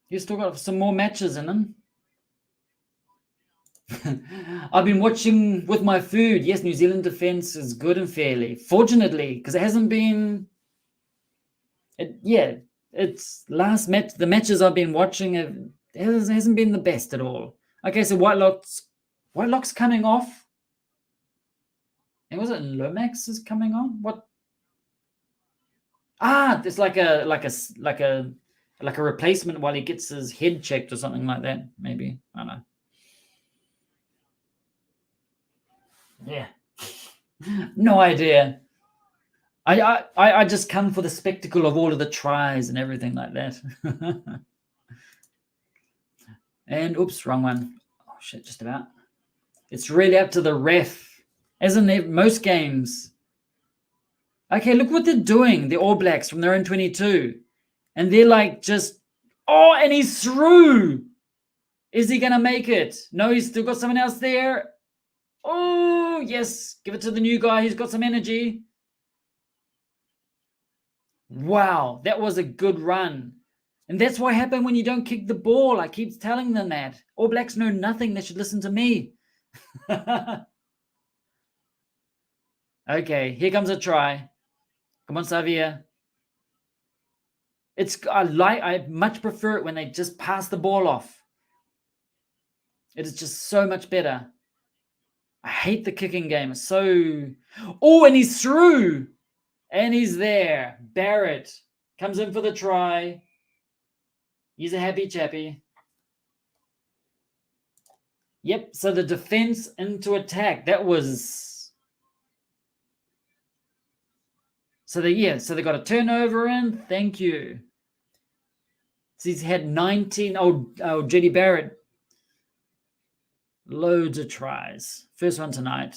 He's still got some more matches in him. I've been watching with my food. Yes, New Zealand defense is good and fairly. Fortunately, because it hasn't been... it's last match. The matches I've been watching it hasn't been the best at all. Okay, so Whitelock's coming off. And was it Lomax is coming on? What? It's like a replacement while he gets his head checked or something like that. Maybe, I don't know. Yeah, no idea. I just come for the spectacle of all of the tries and everything like that. And oops, wrong one. Oh shit, just about. It's really up to the ref, isn't it? Most games. Okay, look what they're doing. The All Blacks from their own 22. And they're like just, and he's through. Is he going to make it? No, he's still got someone else there. Oh, yes. Give it to the new guy. He's got some energy. Wow, that was a good run. And that's what happened when you don't kick the ball. I keep telling them that. All Blacks know nothing. They should listen to me. Okay, here comes a try. Come on, Xavier. I much prefer it when they just pass the ball off. It is just so much better. I hate the kicking game. It's so... and he's through. And he's there. Barrett comes in for the try. He's a happy chappy. Yep, so the defense into attack. That was... So they got a turnover in. Thank you. So he's had 19. JD Barrett. Loads of tries. First one tonight.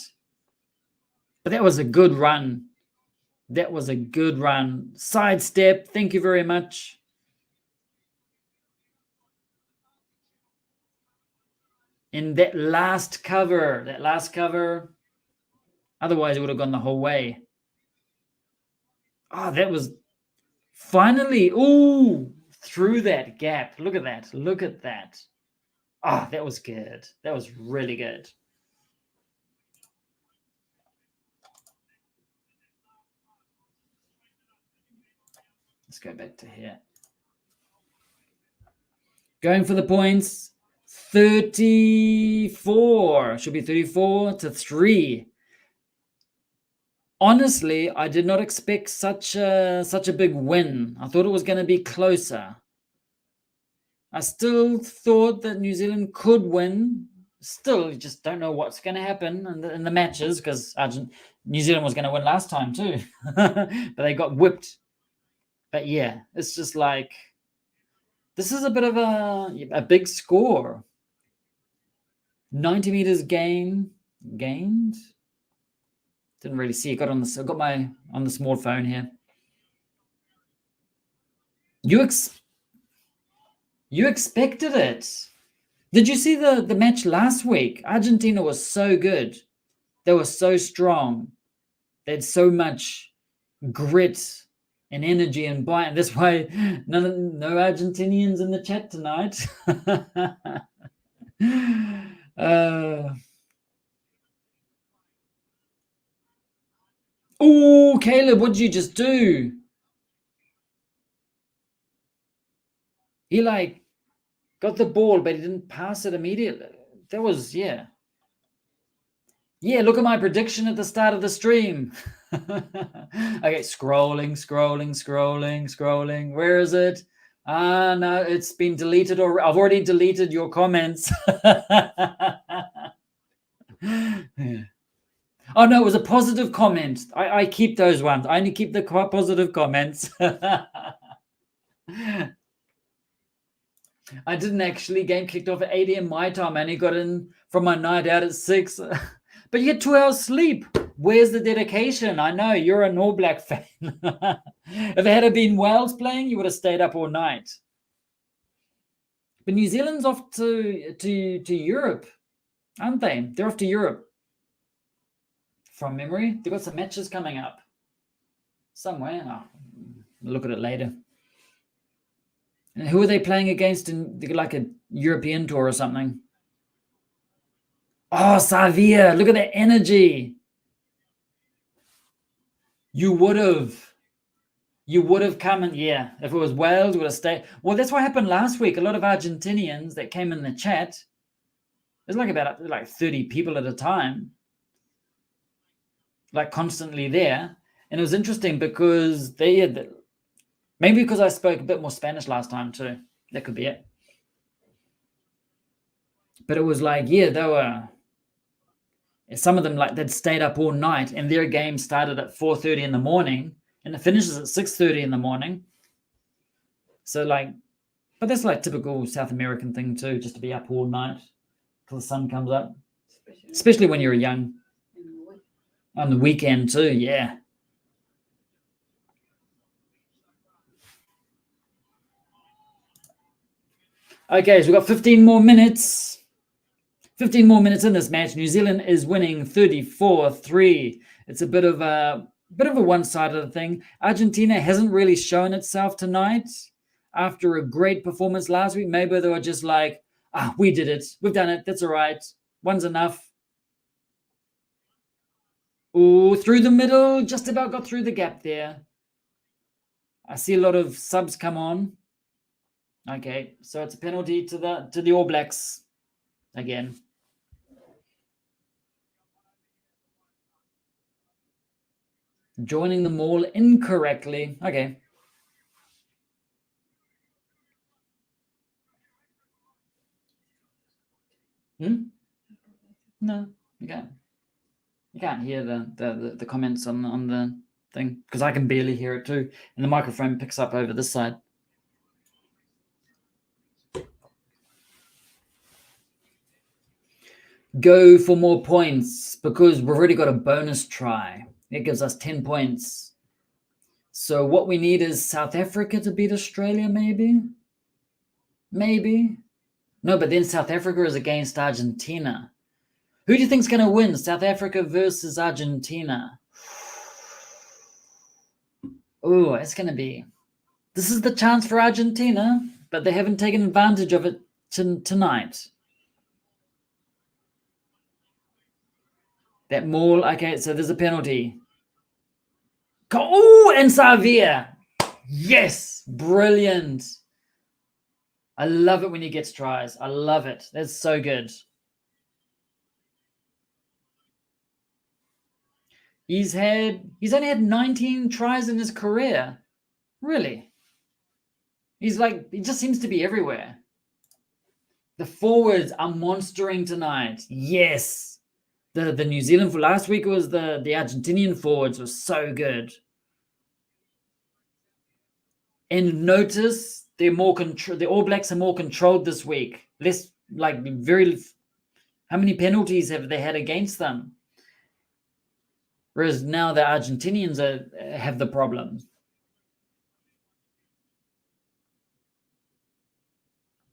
But that was a good run. That was a good run. Sidestep. Thank you very much. In that last cover. Otherwise, it would have gone the whole way. Oh, that was finally, through that gap. Look at that. Oh, that was good. That was really good. Let's go back to here. Going for the points. 34. Should be 34-3. Honestly, I did not expect such a big win. I thought it was going to be closer. I still thought that New Zealand could win. Still, you just don't know what's going to happen in the matches, because New Zealand was going to win last time too. But they got whipped. But yeah, it's just like, this is a bit of a big score. 90 meters gained. Didn't really see it. I got my on the small phone here. You expected it. Did you see the match last week? Argentina was so good. They were so strong. They had so much grit and energy and bite. And that's why no Argentinians in the chat tonight. Caleb, what did you just do? He got the ball, but he didn't pass it immediately. That was, yeah. Yeah, look at my prediction at the start of the stream. Okay, scrolling. Where is it? No, it's been deleted, or I've already deleted your comments. Yeah. Oh, no, it was a positive comment. I keep those ones. I only keep the positive comments. I didn't actually. Game kicked off at 8 a.m. my time. I only got in from my night out at 6. But you get 2 hours sleep. Where's the dedication? I know, you're an All Black fan. If it had been Wales playing, you would have stayed up all night. But New Zealand's off to Europe, aren't they? They're off to Europe. from memory. They've got some matches coming up somewhere. Oh, look at it later. And who are they playing against in like a European tour or something? Oh, Savia, look at that energy. You would have come and yeah, if it was Wales, would have stayed. Well, that's what happened last week. A lot of Argentinians that came in the chat. There's like about like 30 people at a time, like constantly there. And it was interesting because they had, maybe because I spoke a bit more Spanish last time too. That could be it. But it was like, yeah, they were, some of them like they'd stayed up all night and their game started at 4:30 in the morning and it finishes at 6:30 in the morning. So like, but that's like typical South American thing too, just to be up all night till the sun comes up. Especially when you're young. On the weekend too, yeah. Okay, so we've got 15 more minutes. 15 more minutes in this match. New Zealand is winning 34-3. It's a bit of a one-sided thing. Argentina hasn't really shown itself tonight after a great performance last week. Maybe they were just like, we did it. We've done it. That's all right. One's enough. Oh, through the middle. Just about got through the gap there. I see a lot of subs come on. Okay, so it's a penalty to the All Blacks again. Joining the maul incorrectly. Okay. No, you can't. You can't hear the comments on the thing because I can barely hear it too, and the microphone picks up over this side. Go for more points because we've already got a bonus try. It gives us 10 points. So what we need is South Africa to beat Australia, maybe? Maybe. No, but then South Africa is against Argentina. Who do you think is going to win? South Africa versus Argentina. Oh, it's going to be... This is the chance for Argentina, but they haven't taken advantage of it tonight. That maul, okay, so there's a penalty. Oh, and Savia. Yes, brilliant. I love it when he gets tries. I love it. That's so good. He's only had 19 tries in his career. Really? He just seems to be everywhere. The forwards are monstering tonight. Yes. The New Zealand for last week was the Argentinian forwards was so good. And notice they're more the All Blacks are more controlled this week. Less like how many penalties have they had against them? Whereas now the Argentinians have the problem.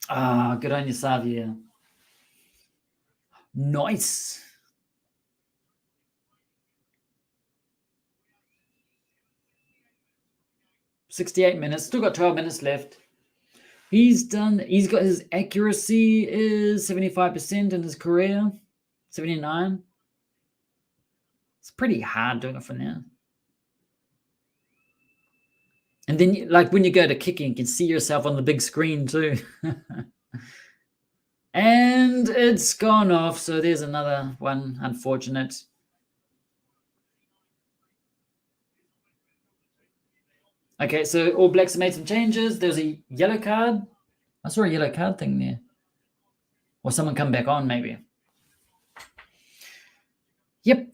Good on you, Savia. Nice. 68 minutes. Still got 12 minutes left. He's got his accuracy is 75% in his career. 79. It's pretty hard doing it from there. And then, like when you go to kicking, you can see yourself on the big screen too. And it's gone off. So there's another one. Unfortunate. Okay, so All Blacks made some changes. There's a yellow card. I saw a yellow card thing there. Or someone come back on, maybe. Yep.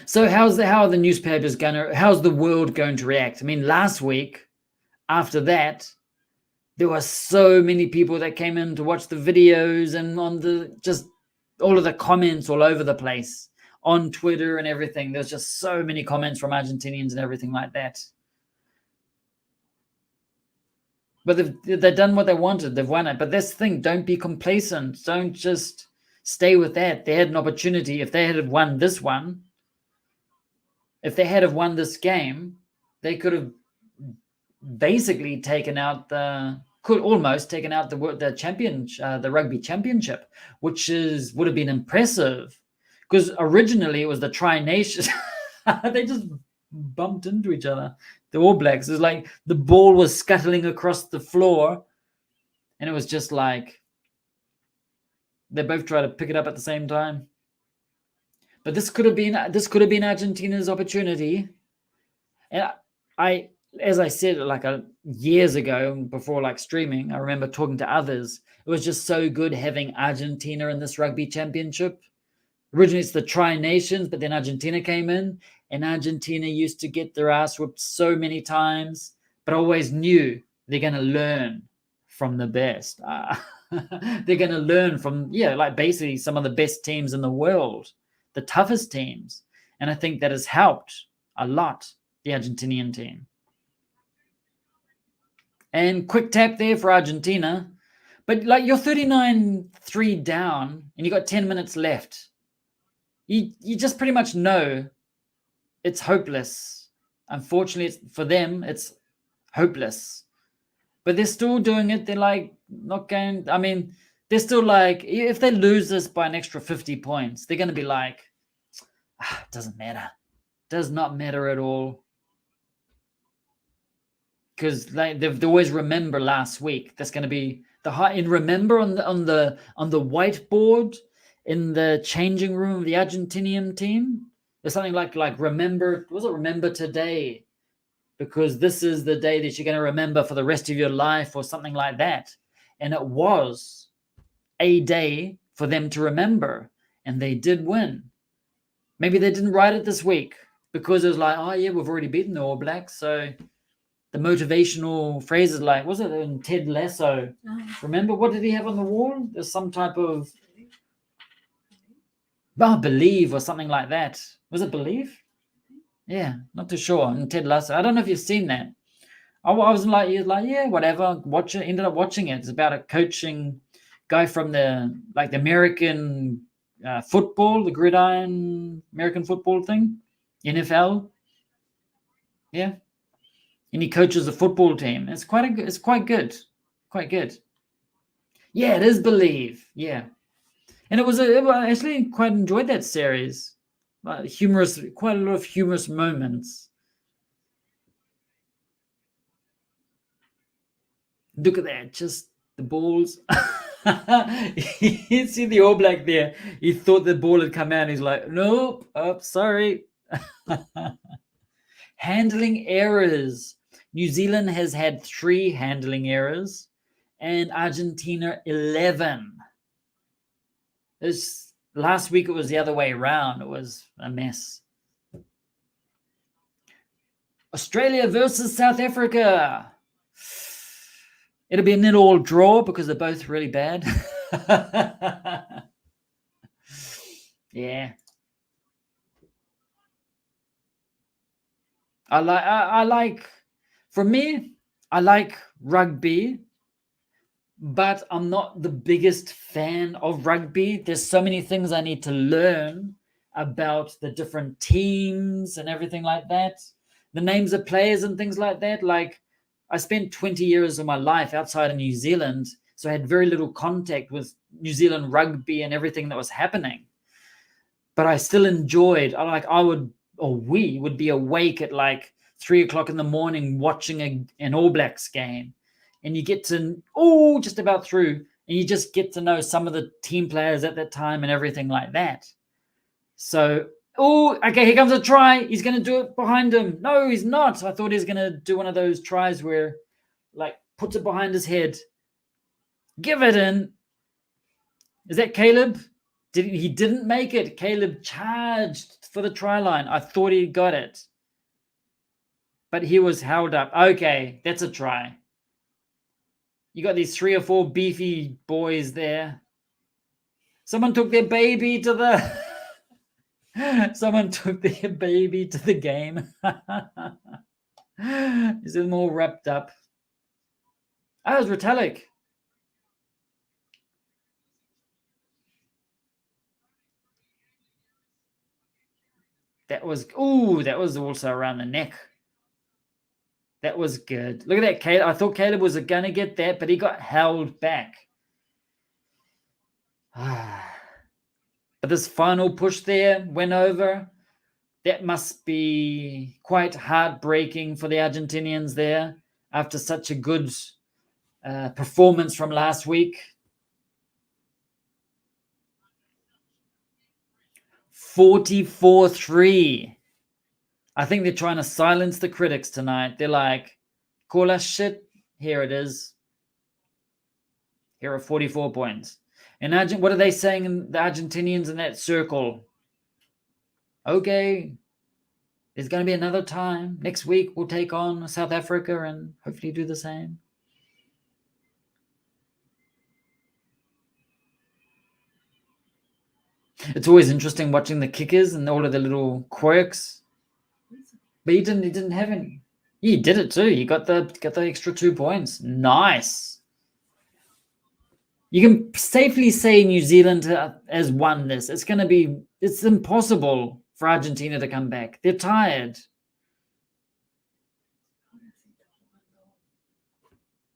So how are the newspapers how's the world going to react? I mean, last week, after that, there were so many people that came in to watch the videos and on just all of the comments all over the place on Twitter and everything. There's just so many comments from Argentinians and everything like that. But they've done what they wanted. They've won it. But that's the thing. Don't be complacent. Don't just stay with that. They had an opportunity. If they had won this one, if they had have won this game, they could have basically almost taken out the Rugby Championship, which would have been impressive, because originally it was the Tri-Nations. They just bumped into each other. The All Blacks. It was like the ball was scuttling across the floor, and it was just like they both tried to pick it up at the same time. But this could have been Argentina's opportunity. And as I said, like years ago, before like streaming, I remember talking to others. It was just so good having Argentina in this Rugby Championship. Originally, it's the Tri-Nations, but then Argentina came in, and Argentina used to get their ass whipped so many times, but I always knew they're going to learn from the best. They're going to learn from, like basically some of the best teams in the world, the toughest teams. And I think that has helped a lot, the Argentinian team. And quick tap there for Argentina. But like you're 39-3 down and you got 10 minutes left. You just pretty much know it's hopeless. Unfortunately, for them, it's hopeless. But they're still doing it. They're like not going. I mean, they're still like, if they lose this by an extra 50 points, they're going to be like, it doesn't matter. Does not matter at all. Because they always remember last week. That's going to be the high. And remember on the whiteboard in the changing room of the Argentinian team, there's something like remember. Was it remember today? Because this is the day that you're going to remember for the rest of your life, or something like that. And it was a day for them to remember, and they did win. Maybe they didn't write it this week because it was like, oh yeah, we've already beaten the All Blacks, so. The motivational phrases like, was it in Ted Lasso? Remember, what did he have on the wall? There's some type of believe or something like that. Was it believe? Yeah, not too sure. In Ted Lasso, I don't know if you've seen that. I was like, yeah, whatever. Watch it. Ended up watching it. It's about a coaching guy from the American football, the gridiron American football thing, NFL. Yeah. And he coaches a football team. It's quite good. Quite good. Yeah, it is Believe. Yeah. And I actually quite enjoyed that series. Humorous, quite a lot of humorous moments. Look at that, just the balls. You see the All Black there. He thought the ball had come out. He's like, nope, sorry. Handling errors. New Zealand has had 3 handling errors and Argentina 11. Last week it was the other way around. It was a mess. Australia versus South Africa. It'll be a 0-0 draw because they're both really bad. Yeah. I like, for me, I like rugby, but I'm not the biggest fan of rugby. There's so many things I need to learn about the different teams and everything like that. The names of players and things like that. Like, I spent 20 years of my life outside of New Zealand, so I had very little contact with New Zealand rugby and everything that was happening. But I still enjoyed, we would be awake at like 3:00 in the morning watching an All Blacks game. And you get to, just about through, and you just get to know some of the team players at that time and everything like that. So, okay, here comes a try. He's going to do it behind him. No, he's not. I thought he was going to do one of those tries where, like, puts it behind his head. Give it in. Is that Caleb? He didn't make it. Caleb charged for the try line. I thought he got it. But he was held up. Okay, that's a try. You got these 3 or 4 beefy boys there. Someone took their baby to the game. Is them all wrapped up? Oh, it was Retallick. that was also around the neck. That was good. Look at that, Caleb. I thought Caleb was going to get that, but he got held back. But this final push there went over. That must be quite heartbreaking for the Argentinians there after such a good performance from last week. 44-3. I think they're trying to silence the critics tonight. They're like, call us shit. Here it is. Here are 44 points. And what are they saying, the Argentinians in that circle? Okay, there's going to be another time. Next week, we'll take on South Africa and hopefully do the same. It's always interesting watching the kickers and all of the little quirks. But he didn't have any. He did it too. He got the extra 2 points. Nice. You can safely say New Zealand has won this. It's impossible for Argentina to come back. They're tired.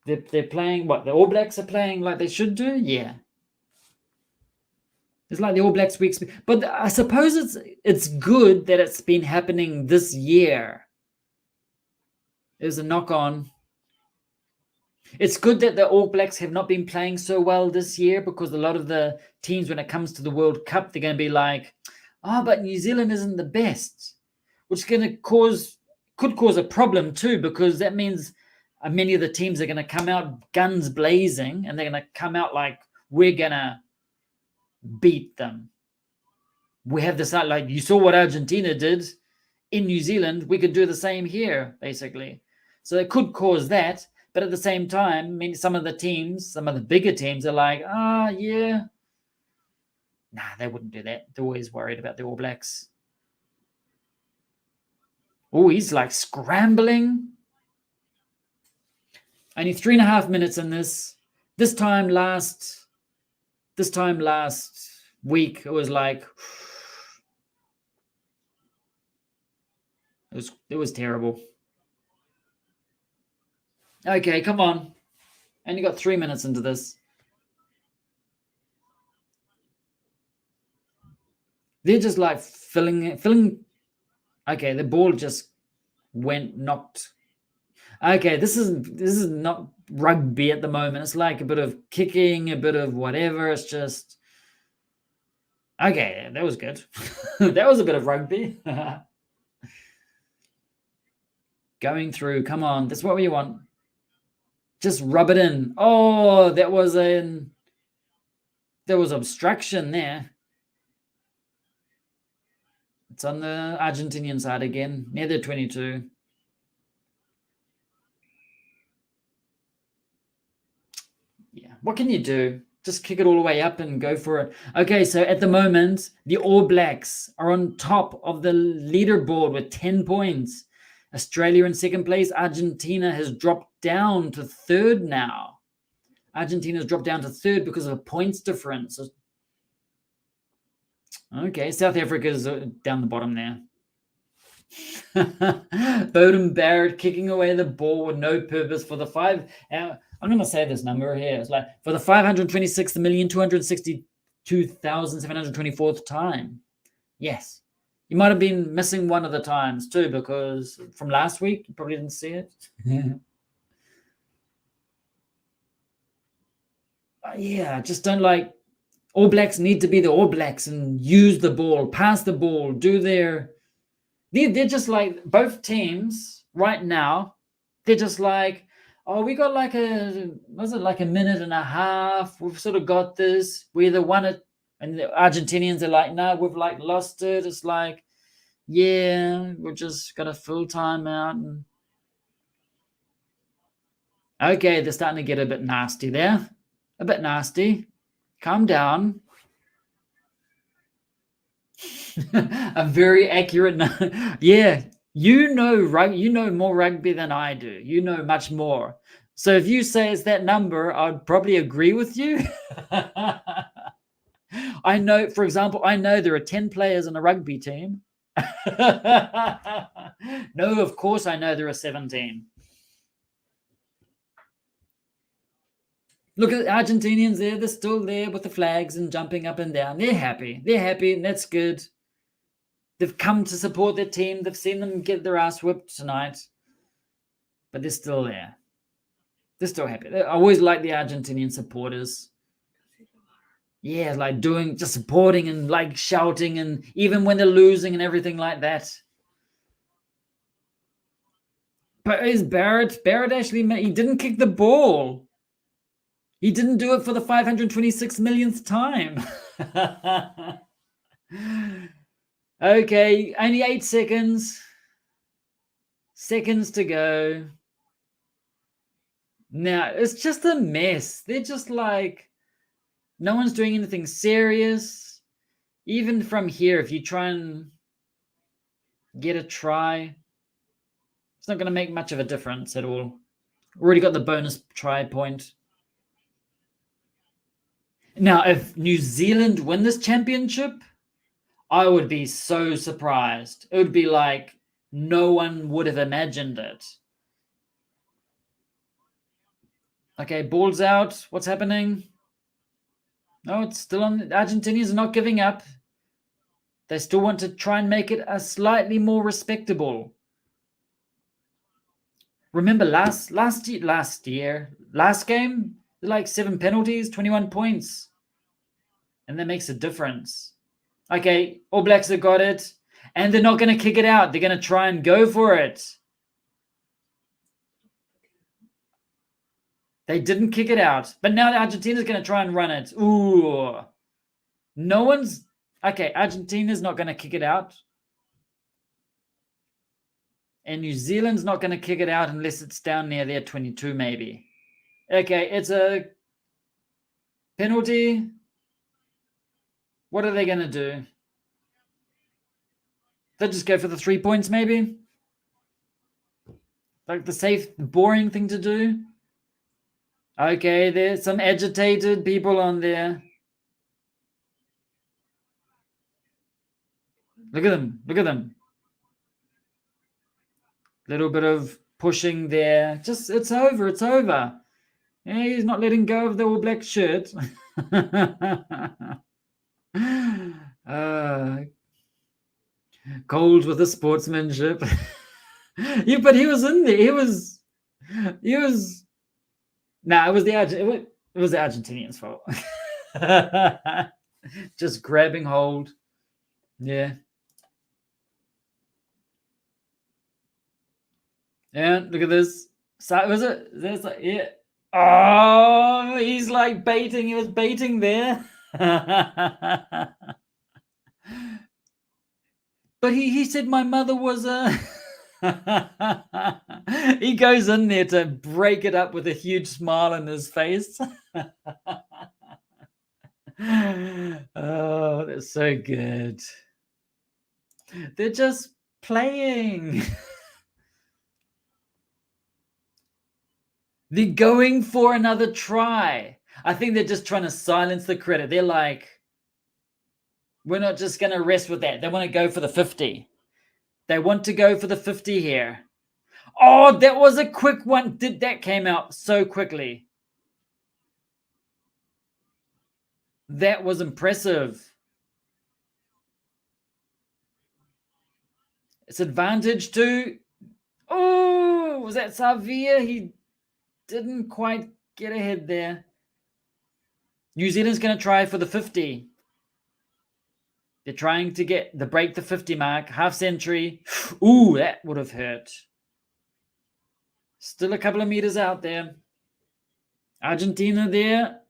They're playing what? The All Blacks are playing like they should do? Yeah. It's like the All Blacks weeks. But I suppose it's good that it's been happening this year. There's a knock-on. It's good that the All Blacks have not been playing so well this year, because a lot of the teams, when it comes to the World Cup, they're going to be like, but New Zealand isn't the best, which is going to could cause a problem too, because that means many of the teams are going to come out guns blazing, and they're going to come out like, we're going to beat them. We have this, like you saw what Argentina did in New Zealand, we could do the same here, basically. So it could cause that. But at the same time, I mean, some of the bigger teams are like, yeah. Nah, they wouldn't do that. They're always worried about the All Blacks. Oh, he's like scrambling. Only 3.5 minutes in this. This time last week, it was like, it was terrible. Okay, come on. Only got 3 minutes into this. They're just like filling. Okay, the ball just knocked. Okay, this is not rugby at the moment. It's like a bit of kicking, a bit of whatever. It's just okay. That was good. That was a bit of rugby. Going through. Come on, that's what we want. Just rub it in. Oh, there was obstruction there. It's on the Argentinian side again, near the 22. Yeah, what can you do? Just kick it all the way up and go for it. Okay, so at the moment, the All Blacks are on top of the leaderboard with 10 points. Australia in second place. Argentina has dropped down to third now. Argentina's dropped down to third because of a points difference. Okay, South Africa's down the bottom there. Bowden Barrett kicking away the ball with no purpose for the five. I'm going to say this number here. It's like for the 526,262,724th time. Yes. You might have been missing one of the times too, because from last week, you probably didn't see it. Yeah, just don't like. All Blacks need to be the All Blacks and use the ball, pass the ball, do their. They're just like both teams right now. They're just like, oh, we got like a minute and a half. We've sort of got this. We either won it. And the Argentinians are like, no, we've like lost it. It's like, yeah, we've just got a full timeout. And okay, they're starting to get a bit nasty there. A bit nasty. Calm down. A very accurate. Yeah, you know more rugby than I do. You know much more. So if you say it's that number, I'd probably agree with you. I know, for example, there are 10 players in a rugby team, No, of course I know there are 17. Look at the Argentinians there. They're still there with the flags and jumping up and down. They're happy. They're happy, and that's good. They've come to support their team. They've seen them get their ass whipped tonight. But they're still there. They're still happy. I always like the Argentinian supporters. Yeah, like just supporting and like shouting, and even when they're losing and everything like that. But is Barrett actually, he didn't kick the ball. He didn't do it for the 526 millionth time. Okay, only 8 seconds. Seconds to go. Now, it's just a mess. They're just like, no one's doing anything serious. Even from here, if you try and get a try, it's not going to make much of a difference at all. Already got the bonus try point. Now, if New Zealand win this championship, I would be so surprised. It would be like no one would have imagined it. Okay, ball's out. What's happening? No, it's still on. Argentinians are not giving up. They still want to try and make it a slightly more respectable. Remember last game, like 7 penalties, 21 points. And that makes a difference. Okay, All Blacks have got it. And they're not going to kick it out. They're going to try and go for it. They didn't kick it out. But now Argentina's going to try and run it. Ooh. No one's... Okay, Argentina's not going to kick it out. And New Zealand's not going to kick it out unless it's down near their 22 maybe. Okay, it's a penalty. What are they going to do? They'll just go for the 3 points maybe? Like the safe, boring thing to do? Okay, there's some agitated people on there. Look at them. Look at them. Little bit of pushing there. Just, it's over. It's over. Yeah, he's not letting go of the All Black shirt. Cold with the sportsmanship. Yeah, but he was in there. He was. Nah, it was the Argentinians' fault. Just grabbing hold. Yeah. And look at this. So was it? There's like, yeah. Oh, he's like baiting. He was baiting there. But he said my mother was a... He goes in there to break it up with a huge smile on his face. Oh, that's so good. They're just playing. They're going for another try. I think they're just trying to silence the critic. They're like, we're not just going to rest with that. They want to go for the 50. They want to go for the 50 here. Oh, that was a quick one. That came out so quickly. That was impressive. It's advantage to... Oh, was that Savia? He didn't quite get ahead there. New Zealand's going to try for the 50. They're trying to break the 50 mark. Half century. Ooh, that would have hurt. Still a couple of meters out there. Argentina there.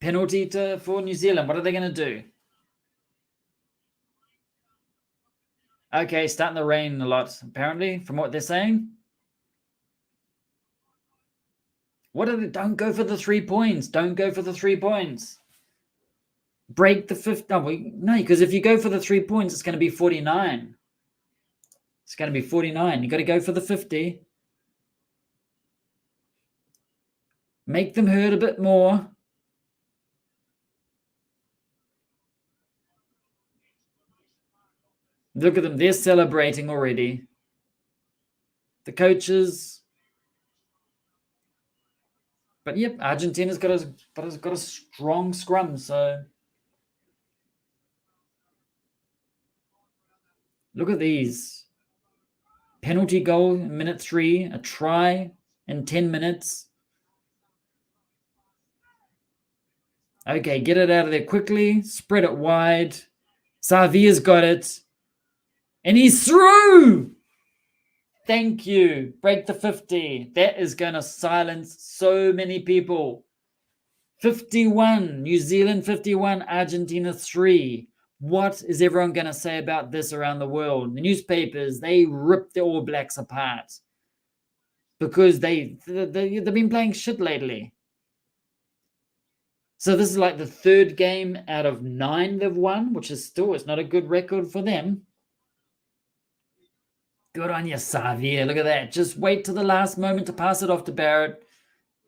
Penalty for New Zealand. What are they going to do? Okay, starting to rain a lot, apparently, from what they're saying. What are they? Don't go for the 3 points. Don't go for the 3 points. Break the 50. No, because if you go for the 3 points, it's going to be 49. It's going to be 49. You got to go for the 50. Make them hurt a bit more. Look at them. They're celebrating already. The coaches. But yep, Argentina's got a strong scrum. So look at these. Penalty goal in minute 3. A try in 10 minutes. Okay, get it out of there quickly. Spread it wide. Savia's got it. And he's through! Thank you. Break the 50. That is going to silence so many people. 51. New Zealand 51. Argentina 3. What is everyone going to say about this around the world? The newspapers, they rip the All Blacks apart. Because they've been playing shit lately. So this is like the 3rd game out of 9 they've won, which is still, it's not a good record for them. Good on you, Xavier. Look at that. Just wait till the last moment to pass it off to Barrett.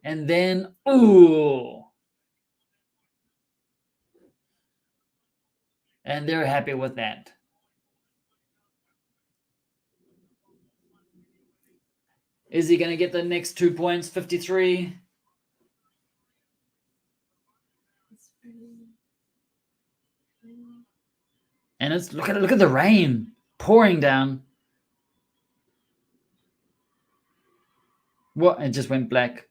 And then, ooh. And they're happy with that. Is he going to get the next 2 points? 53. And it's look at the rain pouring down. What? It just went black.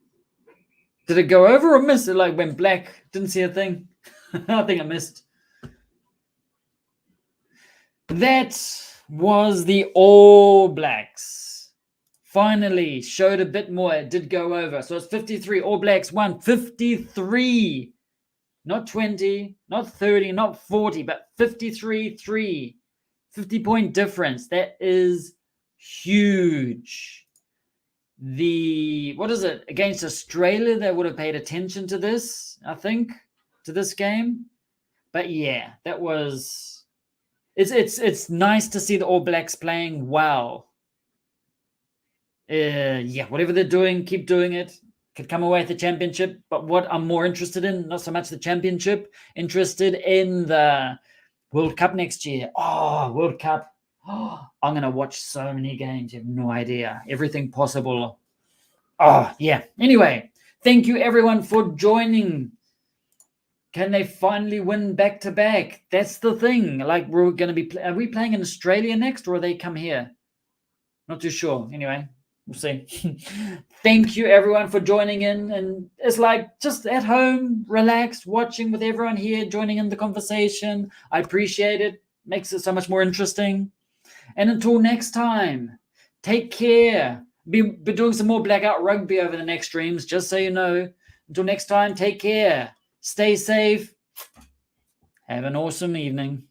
Did it go over or miss? It like went black. Didn't see a thing. I think I missed. That was the All Blacks. Finally showed a bit more. It did go over. So it's 53. All Blacks won 53. Not 20, not 30, not 40, but 53-3. 50-point difference. That is huge. What is it? Against Australia, they would have paid attention to this, I think, to this game. But yeah, that was... It's nice to see the All Blacks playing well. Yeah, whatever they're doing, keep doing it. Could come away with the championship. But what I'm more interested in, not so much the championship, interested in the World Cup next year. Oh, World Cup. Oh, I'm going to watch so many games. You have no idea. Everything possible. Oh, yeah. Anyway, thank you, everyone, for joining. Can they finally win back-to-back? That's the thing. Like, we're going to be... Are we playing in Australia next, or they come here? Not too sure. Anyway, we'll see. Thank you, everyone, for joining in. And it's like just at home, relaxed, watching with everyone here, joining in the conversation. I appreciate it. Makes it so much more interesting. And until next time, take care. Be doing some more blackout rugby over the next streams, just so you know. Until next time, take care. Stay safe. Have an awesome evening.